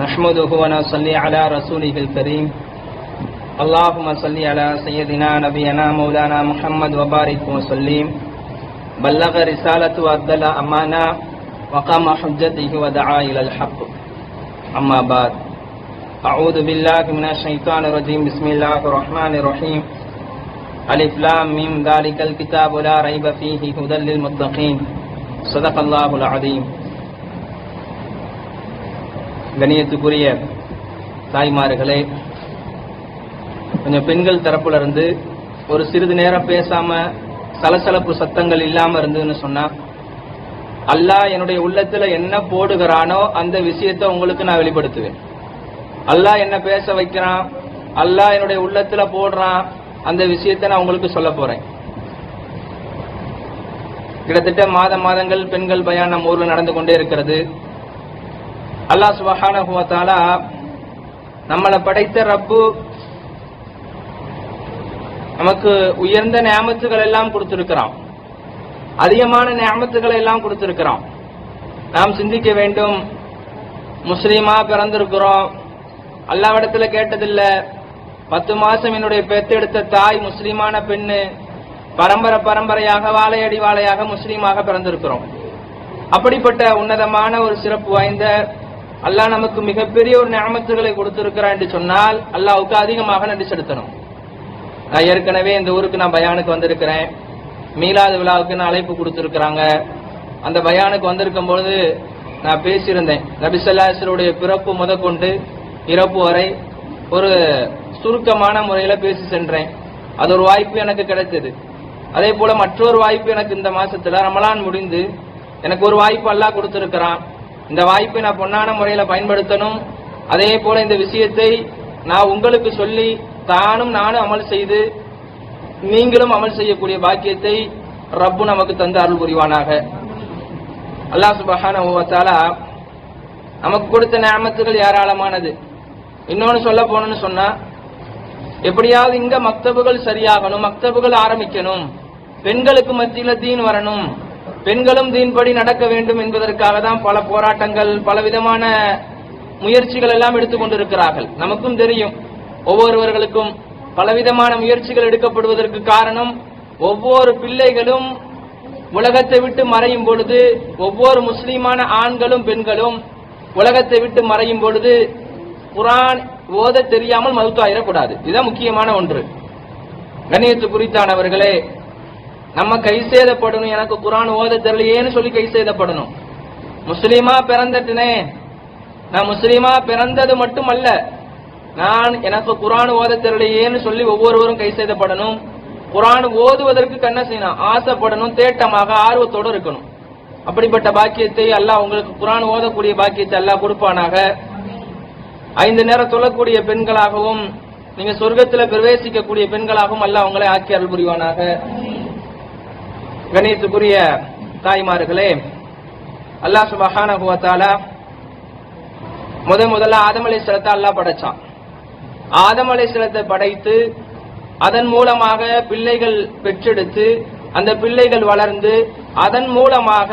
نحمده ونصلي على رسوله الكريم اللهم صل على سيدنا نبينا مولانا محمد وبارك وسلم بلغ رسالة وأدى الأمانة وقام حجته ودعا إلى الحق أما بعد أعوذ بالله من الشيطان الرجيم بسم الله الرحمن الرحيم ألف لام ميم ذلك الكتاب لا ريب فيه هدى للمتقين صدق الله العظيم. கணியத்துக்குரிய தாய்மார்களே, கொஞ்சம் பெண்கள் தரப்புல இருந்து ஒரு சிறிது நேரம் பேசாம சலசலப்பு சத்தங்கள் இல்லாம இருந்ததுன்னு சொன்னா, அல்லாஹ் என்னுடைய உள்ளத்துல என்ன போடுகிறானோ அந்த விஷயத்தை உங்களுக்கு நான் வெளிப்படுத்துவேன். அல்லாஹ் என்ன பேச வைக்கிறான், அல்லாஹ் என்னுடைய உள்ளத்துல போடுறான், அந்த விஷயத்தை நான் உங்களுக்கு சொல்ல போறேன். கிட்டத்தட்ட மாதங்கள் பெண்கள் பயான் நம்ம ஊர்ல நடந்து கொண்டே இருக்கிறது. அல்லாஹ் சுப்ஹானஹு வ தஆலா நம்மளை படைத்த ரப்பு நமக்கு உயர்ந்த நியாமத்துகள் எல்லாம் கொடுத்திருக்கிறான், அதிகமான நியாமத்துகளை எல்லாம் கொடுத்திருக்கிறான். நாம் சிந்திக்க வேண்டும், முஸ்லீமா பிறந்திருக்கிறோம், அல்லாஹ்விடத்துல கேட்டதில்ல. 10 மாசம் என்னுடைய பெத்தெடுத்த தாய் முஸ்லீமான பெண்ணு, பரம்பரையாக வாழையடி வாழையாக முஸ்லீமாக பிறந்திருக்கிறோம். அப்படிப்பட்ட உன்னதமான ஒரு சிறப்பு வாய்ந்த அல்லாஹ் நமக்கு மிகப்பெரிய ஒரு நியாமத்துகளை கொடுத்திருக்கிறான் என்று சொன்னால் அல்லாஹ்வுக்கு அதிகமாக நன்றி செலுத்தணும். நான் ஏற்கனவே இந்த ஊருக்கு நான் பயானுக்கு வந்திருக்கிறேன். மீலாது விழாவுக்கு நான் அழைப்பு கொடுத்திருக்கிறாங்க. அந்த பயானுக்கு வந்திருக்கும் பொழுது நான் பேசியிருந்தேன். நபி ஸல்லல்லாஹு அலைஹி வஸல்லம் உடைய பிறப்பு முதற்கொண்டு இறப்பு வரை ஒரு சுருக்கமான முறையில பேசி சென்றேன். அது ஒரு வாய்ப்பு எனக்கு கிடைத்தது. அதே போல மற்றொரு வாய்ப்பு எனக்கு இந்த மாசத்துல ரமலான் முடிந்து எனக்கு ஒரு வாய்ப்பு அல்லாஹ் கொடுத்திருக்கிறான். இந்த வாய்ப்பை நான் பொன்னான முறையில பயன்படுத்தணும். அதே போல இந்த விஷயத்தை நான் உங்களுக்கு சொல்லி தானும் நானும் அமல் செய்து நீங்களும் அமல் செய்யக்கூடிய பாக்கியத்தை ரப்பு நமக்கு தந்து அருள் புரிவானாக. அல்லாஹ் சுப்ஹானஹு வ தஆலா நமக்கு கொடுத்த நியாமத்துகள் ஏராளமானது. இன்னொன்னு சொல்ல போனோம்னு சொன்னா, எப்படியாவது இங்க மக்தபுகள் சரியாகணும், மக்தபுகள் ஆரம்பிக்கணும், பெண்களுக்கு மத்தியில தீன் வரணும், பெண்களும் தீன்படி நடக்க வேண்டும் என்பதற்காக தான் பல போராட்டங்கள், பலவிதமான முயற்சிகள் எல்லாம் எடுத்துக்கொண்டிருக்கிறார்கள். நமக்கும் தெரியும், ஒவ்வொருவர்களுக்கும் பலவிதமான முயற்சிகள் எடுக்கப்படுவதற்கு காரணம், ஒவ்வொரு பிள்ளைகளும் உலகத்தை விட்டு மறையும் பொழுது, ஒவ்வொரு முஸ்லீமான ஆண்களும் பெண்களும் உலகத்தை விட்டு மறையும் பொழுது குர்ஆன் ஓத தெரியாமல் மௌத்தாயிடக்கூடாது. இதுதான் முக்கியமான ஒன்று. கண்ணியத்து குறித்தானவர்களே, நம்ம கை சேதப்படணும். எனக்கு குர்ஆன் ஓத தெரியலையேன்னு சொல்லி கை சேதப்படணும். முஸ்லீமா பிறந்துட்டனே, நான் முஸ்லீமா பிறந்தது மட்டுமல்ல, நான் எனக்கு குர்ஆன் ஓத தெரியலையேன்னு சொல்லி ஒவ்வொருவரும் கை சேதப்படணும். குர்ஆன் ஓதுவதற்கு கண்ண செய்யணும், ஆசைப்படணும், தேட்டமாக ஆர்வத்தோடு இருக்கணும். அப்படிப்பட்ட பாக்கியத்தை அல்லாஹ் உங்களுக்கு குர்ஆன் ஓதக்கூடிய பாக்கியத்தை அல்லாஹ் கொடுப்பானாக. 5 நேரம் தொழக்கூடிய பெண்களாகவும் நீங்க சொர்க்கத்தில் பிரவேசிக்கக்கூடிய பெண்களாகவும் அல்லாஹ் உங்களை ஆக்கி அருள் புரிவானாக. கணியத்துக்குரிய தாய்மார்களே, அல்லாஹ் சுப்ஹானஹு வ தஆலா முதல்ல ஆதம் அலைஹிஸ்ஸலாத்தை அல்லாஹ் படைச்சான். ஆதம் அலைஹிஸ்ஸலாத்தை படைத்து அதன் மூலமாக பிள்ளைகள் பெற்றெடுத்து அந்த பிள்ளைகள் வளர்ந்து அதன் மூலமாக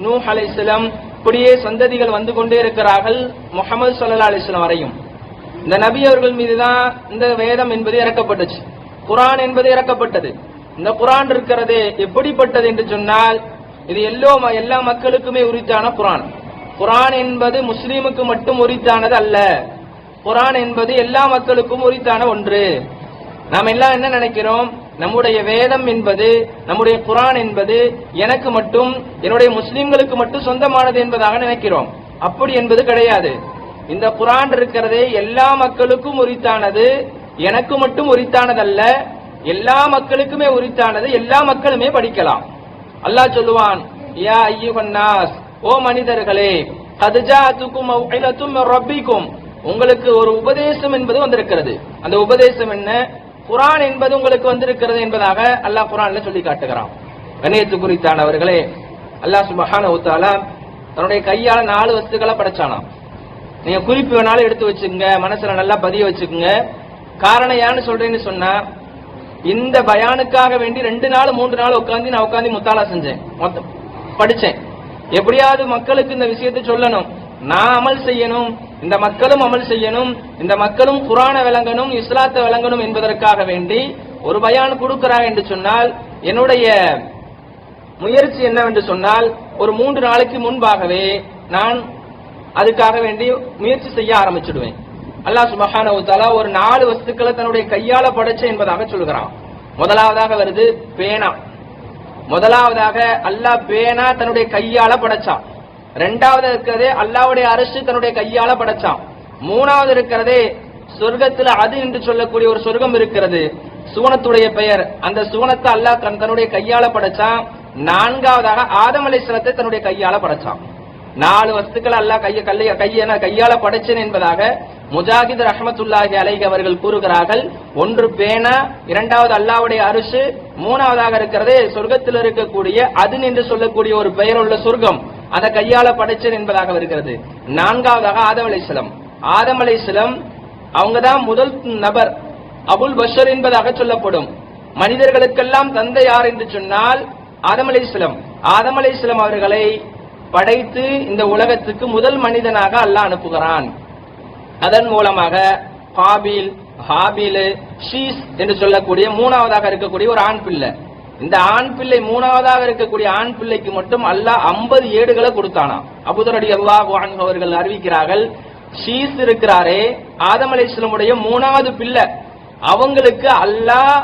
நூஹ் அலைஹிஸ்ஸலாம் இப்படியே சந்ததிகள் வந்து கொண்டே இருக்கிறார்கள். முஹம்மது ஸல்லல்லாஹு அலைஹி வஸல்லம் வரையும் இந்த நபி அவர்கள் மீதுதான் இந்த வேதம் என்பது இறக்கப்பட்டுச்சு, குர்ஆன் என்பது இறக்கப்பட்டது. இந்த குர்ஆன் இருக்கிறது எப்படிப்பட்டது என்று சொன்னால், இது எல்லா மக்களுக்குமே உரித்தான குர்ஆன். குர்ஆன் என்பது முஸ்லீமுக்கு மட்டும் உரித்தானது அல்ல, குர்ஆன் என்பது எல்லா மக்களுக்கும் உரித்தான ஒன்று. நாம் எல்லாம் என்ன நினைக்கிறோம், நம்முடைய வேதம் என்பது, நம்முடைய குர்ஆன் என்பது எனக்கு மட்டும், என்னுடைய முஸ்லிம்களுக்கு மட்டும் சொந்தமானது என்பதாக நினைக்கிறோம். அப்படி என்பது கிடையாது. இந்த குர்ஆன் இருக்கிறதே எல்லா மக்களுக்கும் உரித்தானது, எனக்கு மட்டும் உரித்தானதல்ல, எல்லா மக்களுக்குமே உரித்தானது, எல்லா மக்களுமே படிக்கலாம். அல்லாஹ் சொல்லுவான், யா அய்யுஹன் நாஸ், ஓ மனிதர்களே, கத் ஜாஅத்துக்கும் மவ்இலத்தும் மிர் ரப்பிக்கும், உங்களுக்கு ஒரு உபதேசம் என்பது வந்திருக்கிறது. அந்த உபதேசம் என்ன, குர்ஆன் என்பது உங்களுக்கு வந்திருக்கிறது என்பதாக அல்லாஹ் குர்ஆன்ல சொல்லி காட்டுகிறான். கண்ணியத்து குறித்தானவர்களே, அல்லாஹ் சுப்ஹானஹு வ தஆலா தன்னுடைய கையால 4 வஸ்துக்களை படைச்சானாம். நீங்க குறிப்பு வேணாலும் எடுத்து வச்சுக்கங்க, மனசுல நல்லா பதிய வச்சுக்கோங்க. காரணம் ஏன்னு சொல்றேன்னு சொன்னா, இந்த பயானுக்காக வேண்டி 2 நாள் 3 நாள் உட்கார்ந்து முத்தாலா செஞ்சேன், படிச்சேன். எப்படியாவது மக்களுக்கு இந்த விஷயத்தை சொல்லணும், நான் அமல் செய்யணும், இந்த மக்களும் அமல் செய்யணும், இந்த மக்களும் குர்ஆனை விளங்கணும், இஸ்லாத்தை விளங்கணும் என்பதற்காக வேண்டி ஒரு பயான் கொடுக்கிறாங்க என்று சொன்னால், என்னுடைய முயற்சி என்னவென்று சொன்னால், ஒரு 3 நாளைக்கு முன்பாகவே நான் அதுக்காக வேண்டி முயற்சி செய்ய ஆரம்பிச்சிடுவேன். அல்லாஹ் சுப்ஹானஹு வ தஆலா ஒரு 4 வஸ்துக்களை தன்னுடைய கையால படைச்ச என்பதாக சொல்கிறான். முதலாவதாக வருது பேனா. முதலாவதாக அல்லாஹ் பேனா தன்னுடைய கையால படைச்சான். இரண்டாவது இருக்கிறதே அல்லாஹ்வுடைய அர்ஷ் தன்னுடைய கையால படைச்சான். மூணாவது இருக்கிறதே சொர்க்கத்தில் அது என்று சொல்லக்கூடிய ஒரு சொர்க்கம் இருக்கிறது, சுவனத்துடைய பெயர். அந்த சுவனத்தை அல்லாஹ் தன்னுடைய கையால படைச்சான். நான்காவதாக ஆதம் அலைஹிஸ்ஸலாத்தை தன்னுடைய கையால படைச்சான். 4 வஸ்துக்கள் அல்லாஹ் கையால படைச்சேன் என்பதாக முஜாஹித் ரஹ்மத்துல்லாஹி அலைஹி அவர்கள் கூறுகிறார்கள். ஒன்று பேனா, இரண்டாவது அல்லாஹ்வுடைய அர்ஷ், மூணாவதாக இருக்கிறது சொர்க்கத்தில் இருக்கக்கூடிய அதுன் என்று சொல்லக்கூடிய ஒரு பெயர் உள்ள சொர்க்கம், அதை கையால படைச்சேன் என்பதாக வருகிறது. நான்காவதாக ஆதம் அலைஹிஸ்ஸலாம். ஆதம் அலைஹிஸ்ஸலாம் அவங்க தான் முதல் நபர், அபுல் பஷர் என்பதாக சொல்லப்படும். மனிதர்களுக்கெல்லாம் தந்தை யார் என்று சொன்னால் ஆதம் அலைஹிஸ்ஸலாம். ஆதம் அலைஹிஸ்ஸலாம் அவர்களை படைத்து இந்த உலகத்துக்கு முதல் மனிதனாக அல்லாஹ் அனுப்புகிறான். அதன் மூலமாக காபில், ஹாபில், ஷீஸ் என்று சொல்லக்கூடிய மூணாவதாக இருக்கக்கூடிய ஒரு ஆண் பிள்ளை. இந்த ஆண் பிள்ளை மூணாவதாக இருக்கக்கூடிய ஆண் பிள்ளைக்கு மட்டும் அல்லாஹ் 50 ஏடுகளை கொடுத்தானா. அபூதர் ரலியல்லாஹு அன்ஹு அவர்கள் அறிவிக்கிறார்கள், ஷீஸ் இருக்கிறாரே ஆதம் அலைஹிஸ்ஸலாமுடைய 3வது பிள்ளை, அவங்களுக்கு அல்லாஹ்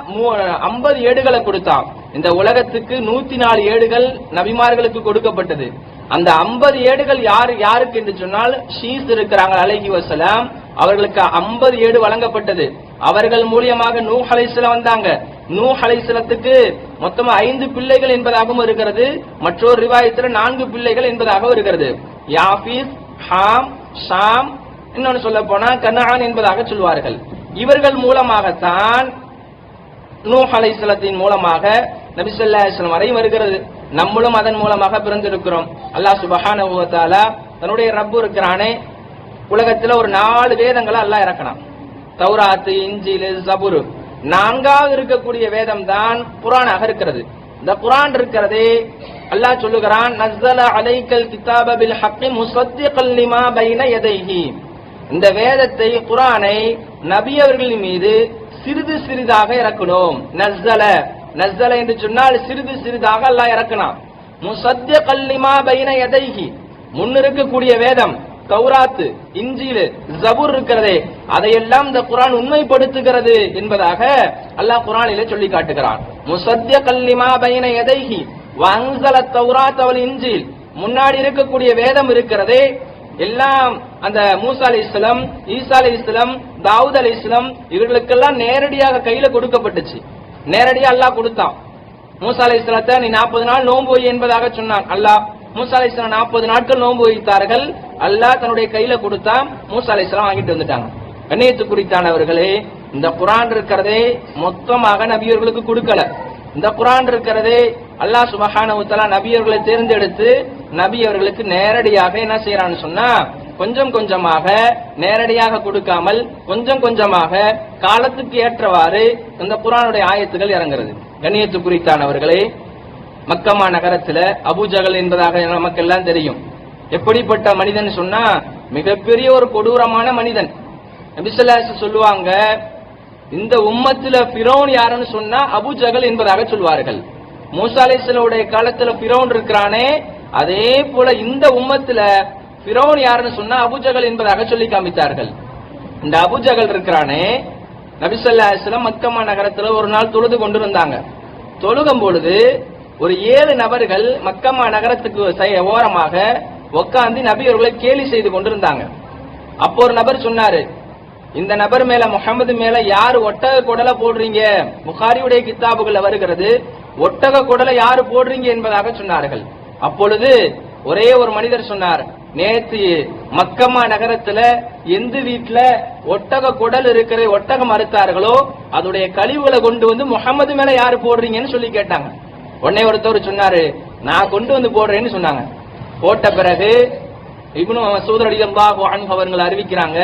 50 ஏடுகளை கொடுத்தான். இந்த உலகத்துக்கு 104 ஏடுகள் நபிமார்களுக்கு கொடுக்கப்பட்டது. அந்த 50 ஏடுகள் யாருக்கு என்று சொன்னால் ஷீஸ் இருக்கிறாங்க அலைஹி வஸலாம், அவர்களுக்கு 50 ஏடு வழங்கப்பட்டது. அவர்கள் மூலியமாக நூஹ் அலைஹிஸ்ஸலாம் வந்தாங்க. நூஹ் அலைஹிஸ்ஸலாத்துக்கு மொத்தம் 5 பிள்ளைகள் என்பதாகவும் இருக்கிறது. மற்றொரு ரிவாயத்துல 4 பிள்ளைகள் என்பதாகவும் இருக்கிறது. யாஃபீஸ், ஹாம், ஷாம், இன்னொன்னு சொல்ல போனா கனான் என்பதாக சொல்வார்கள். இவர்கள் மூலமாகத்தான் நூஹ் அலைஹிஸ்ஸலாத்தின் மூலமாக நபி ஸல்லல்லாஹு அலைஹி வஸல்லம் வரை வருகிறது. நம்மளும் அதன் மூலமாக பிறந்திருக்கிறோம். அல்லாஹ் சுப்ஹானஹு வ தஆலா தன்னுடைய ரப்பு இருக்கிறானே, உலகத்துல ஒரு 4 வேதங்களை அல்லாஹ் இறக்கணும். தௌராத், இன்ஜீல், ஜபூர். 4வது இருக்கக்கூடிய வேதம் தான் குர்ஆனாக இருக்கிறது. இந்த குர்ஆன் இருக்கிறதே அல்லாஹ் சொல்லுகிறான், நஸ்ஸல அலைக்கல் கிதாப பில் ஹக்கி முஸத்திகல் லிமா பைன யதைஹி. இந்த வேதத்தை குர்ஆனை நபி அவர்களின் மீது சிறிது சிறிதாக இறக்கணும். நஸ்ஸல என்று சொன்னால் சிறிது சிறிதாக அல்லாஹ் இறக்கணும். முஸத்திகல் லிமா பைன யதைஹி, முன்னிருக்கக்கூடிய வேதம் தௌராத், இன்ஜீல், ஜபூர் இருக்கிறதே அதையெல்லாம் இந்த குர்ஆன் உண்மைப்படுத்துகிறது என்பதாக அல்லாஹ் குர்ஆனிலே சொல்லி காட்டுகிறான். முஸத்திகல் லிமா பைன யதைஹி வஅன்ஸல தௌராத் வல் இன்ஜீல். முன்னாடி இருக்கக்கூடிய வேதம் இருக்கிறதே எல்லாம் அந்த மூசா அலைஹிஸ்ஸலாம், ஈசா அலைஹிஸ்ஸலாம், தாவூத் அலைஹிஸ்ஸலாம் இவர்களுக்கெல்லாம் நேரடியாக கையில கொடுக்கப்பட்டுச்சு. நேரடியா அல்லாஹ் கொடுத்தான். மூசா அலைஹிஸ்ஸலாத்தை நீ 40 நாள் நோன்பு வை என்பதாக சொன்னான் அல்லாஹ். மூசா அலைஹிஸ்ஸலாம் 40 நாட்கள் நோன்பு வைத்தார்கள். அல்லாஹ் தன்னுடைய கையில கொடுத்தான். மூசா அலைஹிஸ்ஸலாம் வாங்கிட்டு வந்துட்டாங்க. கண்ணியத்து குறித்தானவர்களே, இந்த குர்ஆன் இருக்கிறதே மொத்தமாக நபியர்களுக்கு கொடுக்கல. இந்த குர்ஆன் இருக்கிறதே அல்லாஹ் சுப்ஹானஹு வ தஆலா நபியர்களை தேர்ந்தெடுத்து நபியர்களுக்கு நேரடியாக என்ன செய்யறான்னு சொன்னா, கொஞ்சம் கொஞ்சமாக நேரடியாக கொடுக்காமல் கொஞ்சம் கொஞ்சமாக காலத்துக்கு ஏற்றவாறு இந்த குர்ஆனுடைய ஆயத்துகள் இறங்குறது. கண்ணியத்து குறித்தானவர்களே, மக்கமா நகரத்துல அபூஜகல் என்பதாக நமக்கு எல்லாம் தெரியும். எப்படிப்பட்ட மனிதன் சொன்னா, மிகப்பெரிய ஒரு கொடூரமான மனிதன். நபி ஸல்லல்லாஹு அலைஹி வஸல்லம் சொல்லுவாங்க, இந்த உம்மத்துல ஃபிரௌன் யாருன்னு சொன்னா அபூஜகல் என்பதாக சொல்வார்கள். மூசா அலைஹிஸ்ஸலாமுடைய காலத்துல ஃபிரௌன் இருக்கிறானே, அதே போல இந்த உம்மத்துல ஃபிரௌன் யாருன்னு சொன்னா அபூஜகல் என்பதாக சொல்லி காமித்தார்கள். இந்த அபூஜகல் இருக்கிறானே, நபி ஸல்லல்லாஹு அலைஹி வஸல்லம் மக்கமா நகரத்துல ஒரு நாள் தொழுது கொண்டிருந்தாங்க. தொழுகும் பொழுது ஒரு 7 நபர்கள் மக்கமா நகரத்துக்கு ஓரமாக உட்கார்ந்து நபி அவர்களை கேலி செய்து கொண்டிருந்தாங்க. அப்போ ஒரு நபர் சொன்னாரு, இந்த நபர் மேல முஹம்மது மேல யாரு ஒட்டக குடலை போடுறீங்க? புகாரியுடைய கிதாபுகள்ல வருகிறது, ஒட்டக குடலை யாரு போடுறீங்க என்பதாக சொன்னார்கள். அப்பொழுது ஒரே ஒரு மனிதர் சொன்னார், நேத்து மக்கமா நகரத்துல எந்த வீட்டுல ஒட்டக குடல் இருக்கிற ஒட்டகம் அறுத்தார்களோ அதோடைய கழிவுகளை கொண்டு வந்து முஹம்மது மேல யாரு போடுறீங்கன்னு சொல்லி கேட்டாங்க. உடனே ஒருத்தர் சொன்னாரு, நான் கொண்டு வந்து போடுறேன்னு சொன்னாங்க. போட்ட பிறகு இப்னு மஸ்ஊத் ரலியல்லாஹு அன்ஹு அவர்கள் அறிவிக்கிறாங்க,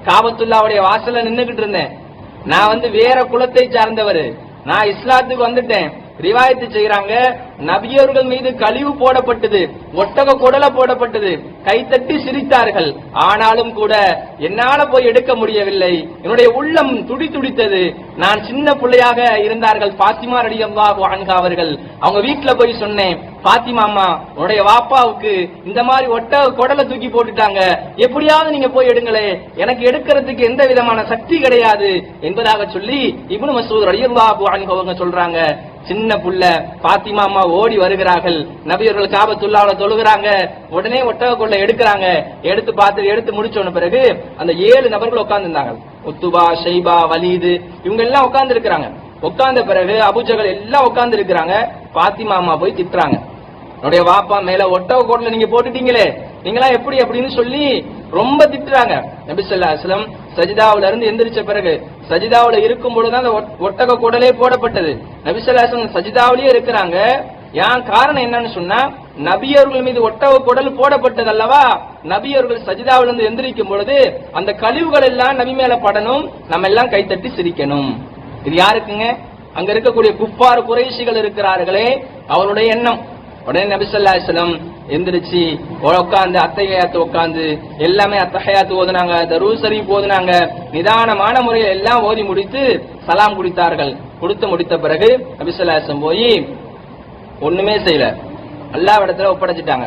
காபத்துல்லாவுடைய வாசல்ல நின்னுகிட்டு இருந்தேன். நான் வேற குலத்தை சார்ந்தவர், நான் இஸ்லாத்துக்கு வந்துட்டேன். ரிவாயத்து செய்யறாங்க, நபியவர்கள் மீது கழிவு போடப்பட்டது, ஒட்டக குடலை போடப்பட்டது, கைத்தட்டி சிரித்தார்கள். ஆனாலும் கூட என்னால போய் எடுக்க முடியவில்லை, என்னுடைய உள்ளம் துடி துடித்தது. நான் சின்ன பிள்ளையாக இருந்தார்கள் பாத்திமா ரலியல்லாஹு அன்ஹா அவர்கள், அவங்க வீட்டுல போய் சொன்னேன், பாத்திமா அம்மா உன்னுடைய வாப்பாவுக்கு இந்த மாதிரி ஒட்டக குடலை தூக்கி போட்டுட்டாங்க, எப்படியாவது நீங்க போய் எடுங்களே, எனக்கு எடுக்கிறதுக்கு எந்த விதமான சக்தி கிடையாது என்பதாக சொல்லி இப்னு மஸ்ஊத் ரலியல்லாஹு அன்ஹு அவங்க சொல்றாங்க. சின்ன புள்ள பாத்திமா அம்மா ஓடி வருகிறார்கள், நபியவர்கள் காபத்துல்லாஹ்ல தொழுகிறாங்க, உடனே ஒட்டக குடலை எடுக்கிறாங்க. எடுத்து முடிச்சோன பிறகு அந்த 7 நபர்கள் உட்கார்ந்து இருந்தாங்க. உத்துபா, ஷைபா, வலீது இவங்க எல்லாம் உட்கார்ந்து இருக்கிறாங்க. உட்கார்ந்த பிறகு அபூஜஹல் எல்லாம் உட்கார்ந்து இருக்கிறாங்க. பாத்திமா அம்மா போய் திட்டுறாங்க, என்னுடைய வாப்பா மேல ஒட்டக குடலை நீங்க போட்டுட்டீங்களே, நீங்களா எப்படி அப்படின்னு சொல்லி ரொம்ப திட்டுறாங்க. நபி ஸல்லல்லாஹு அலைஹி வஸல்லம் சஜிதாவுல இருந்து எந்திரிச்ச பிறகு, சஜிதாவுல இருக்கும் பொழுதுதான் அந்த ஒட்டக குடலே போடப்பட்டது. நபி ஸல்லல்லாஹு அலைஹி வஸல்லம் சஜிதாவிலேயே இருக்கிறாங்க. ஏன் காரணம் என்னன்னு சொன்னா, நபியவர்கள் மீது ஒட்டக குடல் போடப்பட்டது அல்லவா, நபியவர்கள் சஜிதாவில இருந்து எந்திரிக்கும் பொழுது அந்த கழிவுகள் எல்லாம் நபி மேல படணும், நம்ம எல்லாம் கைத்தட்டி சிரிக்கணும். இது யாருக்குங்க? அங்க இருக்கக்கூடிய குஃபார் குறைஷிகள் இருக்கிறார்களே, அவருடைய எண்ணம். உடனே நபி ஸல்லல்லாஹு அலைஹி வஸல்லம் எந்திரிச்சு உட்கார்ந்து அத்தஹியாத்து உட்கார்ந்து எல்லாமே அத்தஹியாத்து ஓதுனாங்க, தரூஸ் ஷரீஃப் ஓதுனாங்க. நிதானமான முறையில் எல்லாம் ஓதி முடித்து சலாம் குடித்தார்கள். முடித்த பிறகு நபி ஸல்லல்லாஹு அலைஹி வஸல்லம் போய் ஒண்ணுமே செய்யல, அல்லாஹ்விடத்துல ஒப்படைச்சிட்டாங்க.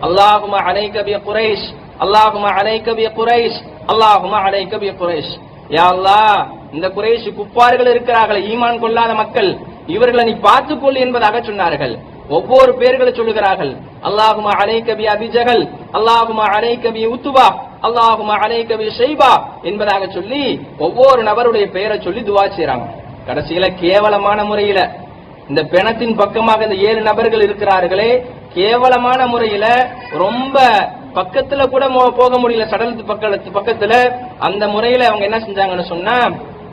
அல்லாஹும்ம அலைக பி குரைஷ், அல்லாஹும்ம அலைக பி குரைஷ், அல்லாஹும்ம அலைக பி குரைஷ். யா அல்லாஹ், இந்த குறைஷ் குஃபார்கள் இருக்கிறார்கள், ஈமான் கொள்ளாத மக்கள், இவர்களை நீ பார்த்துக்கொள் என்பதாக சொன்னார்கள். ஒவ்வொரு பேர்களை சொல்லுகிறார்கள். அல்லாஹும்ம அலைக பி அபி ஜஹல், அல்லாஹும்ம அலைக பி உத்பா, அல்லாஹும்ம அலைக பி ஷைபா என்பதாக சொல்லி ஒவ்வொரு நபருடைய பெயரை சொல்லி துஆ செய்றாங்க. கடைசியில கேவலமான முறையில இந்த பிணத்தின் பக்கமாக இந்த 7 நபர்கள் இருக்கிறார்களே, கேவலமான முறையில ரொம்ப பக்கத்துல கூட போக முடியல, சடலத்து பக்கத்துல அந்த முறையில அவங்க என்ன செஞ்சாங்கன்னு சொன்னா,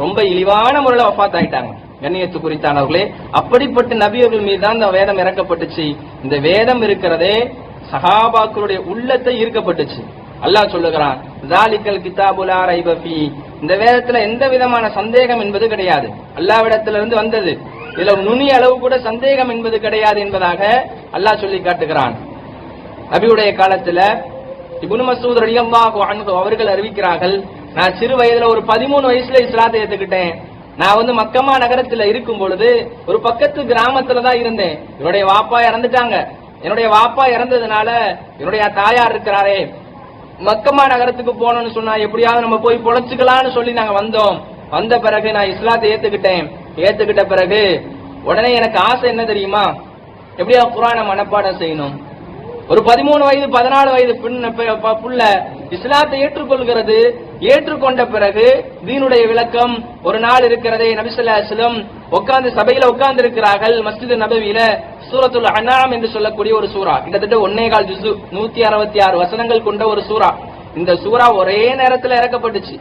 ரொம்ப இழிவான முறையில வஃபாத் ஆயிட்டாங்க. கண்ணியத்து குறித்தானவர்களே, அப்படிப்பட்ட நபியர்கள் மீது தான் இந்த வேதம் இறக்கப்பட்டுச்சு. இந்த வேதம் இருக்கிறதே சஹாபாக்களுடைய உள்ளத்தை ஈர்க்கப்பட்டுச்சு. அல்லாஹ் சொல்லுகிறான், ஸாலிகல் கிதாபு லா ரைப ஃபீ, இந்த வேதத்துல எந்த விதமான சந்தேகம் என்பது கிடையாது, அல்லாஹ்விடத்திலிருந்து வந்தது, இதுல நுனி அளவு கூட சந்தேகம் என்பது கிடையாது என்பதாக அல்லாஹ் சொல்லி காட்டுகிறான். நபியுடைய காலத்துல இப்னு மஸ்ஊத் ரலியல்லாஹு அன்ஹு அவர்கள் அறிவிக்கிறார்கள், நான் சிறு வயதுல ஒரு 13 வயசுல இஸ்லாத்தை ஏத்துக்கிட்டேன். நான் மக்கமா நகரத்துல இருக்கும் பொழுது ஒரு பக்கத்து கிராமத்துல தான் இருந்தேன். என்னுடைய வாப்பா இறந்துட்டாங்க. என்னுடைய வாப்பா இறந்ததுனால என்னுடைய தாயார் இருக்கிறாரே, மக்கமா நகரத்துக்கு போனோம்னு சொன்னா எப்படியாவது நம்ம போய் பொழைச்சுக்கலாம்னு சொல்லி நாங்க வந்தோம். வந்த பிறகு நான் இஸ்லாத்தை ஏத்துக்கிட்ட பிறகு உடனே எனக்கு ஆசை என்ன தெரியுமா, எப்படியா குர்ஆனை மனப்பாடம் செய்யணும். ஒரு 13 வயது 14 வயது புள்ள இஸ்லாத்தை ஏற்றுக்கொள்கிறது. ஏற்றுக்கொண்ட பிறகு தீனுடைய விளக்கம் ஒரு நாள் இருக்கிறதே, நபி ஸல்லல்லாஹு அலைஹி வஸல்லம் உட்கார்ந்து சபையில உட்கார்ந்து இருக்கிறார்கள். மஸ்ஜித் நபவியில சூரத்துல் அன்ஆம் என்று சொல்லக்கூடிய ஒரு சூரா, கிட்டத்தட்ட 1.25 ஜுஸு 166 வசனங்கள் கொண்ட ஒரு சூரா. இந்த சூரா ஒரே நேரத்தில் இறக்கப்பட்டுச்சு.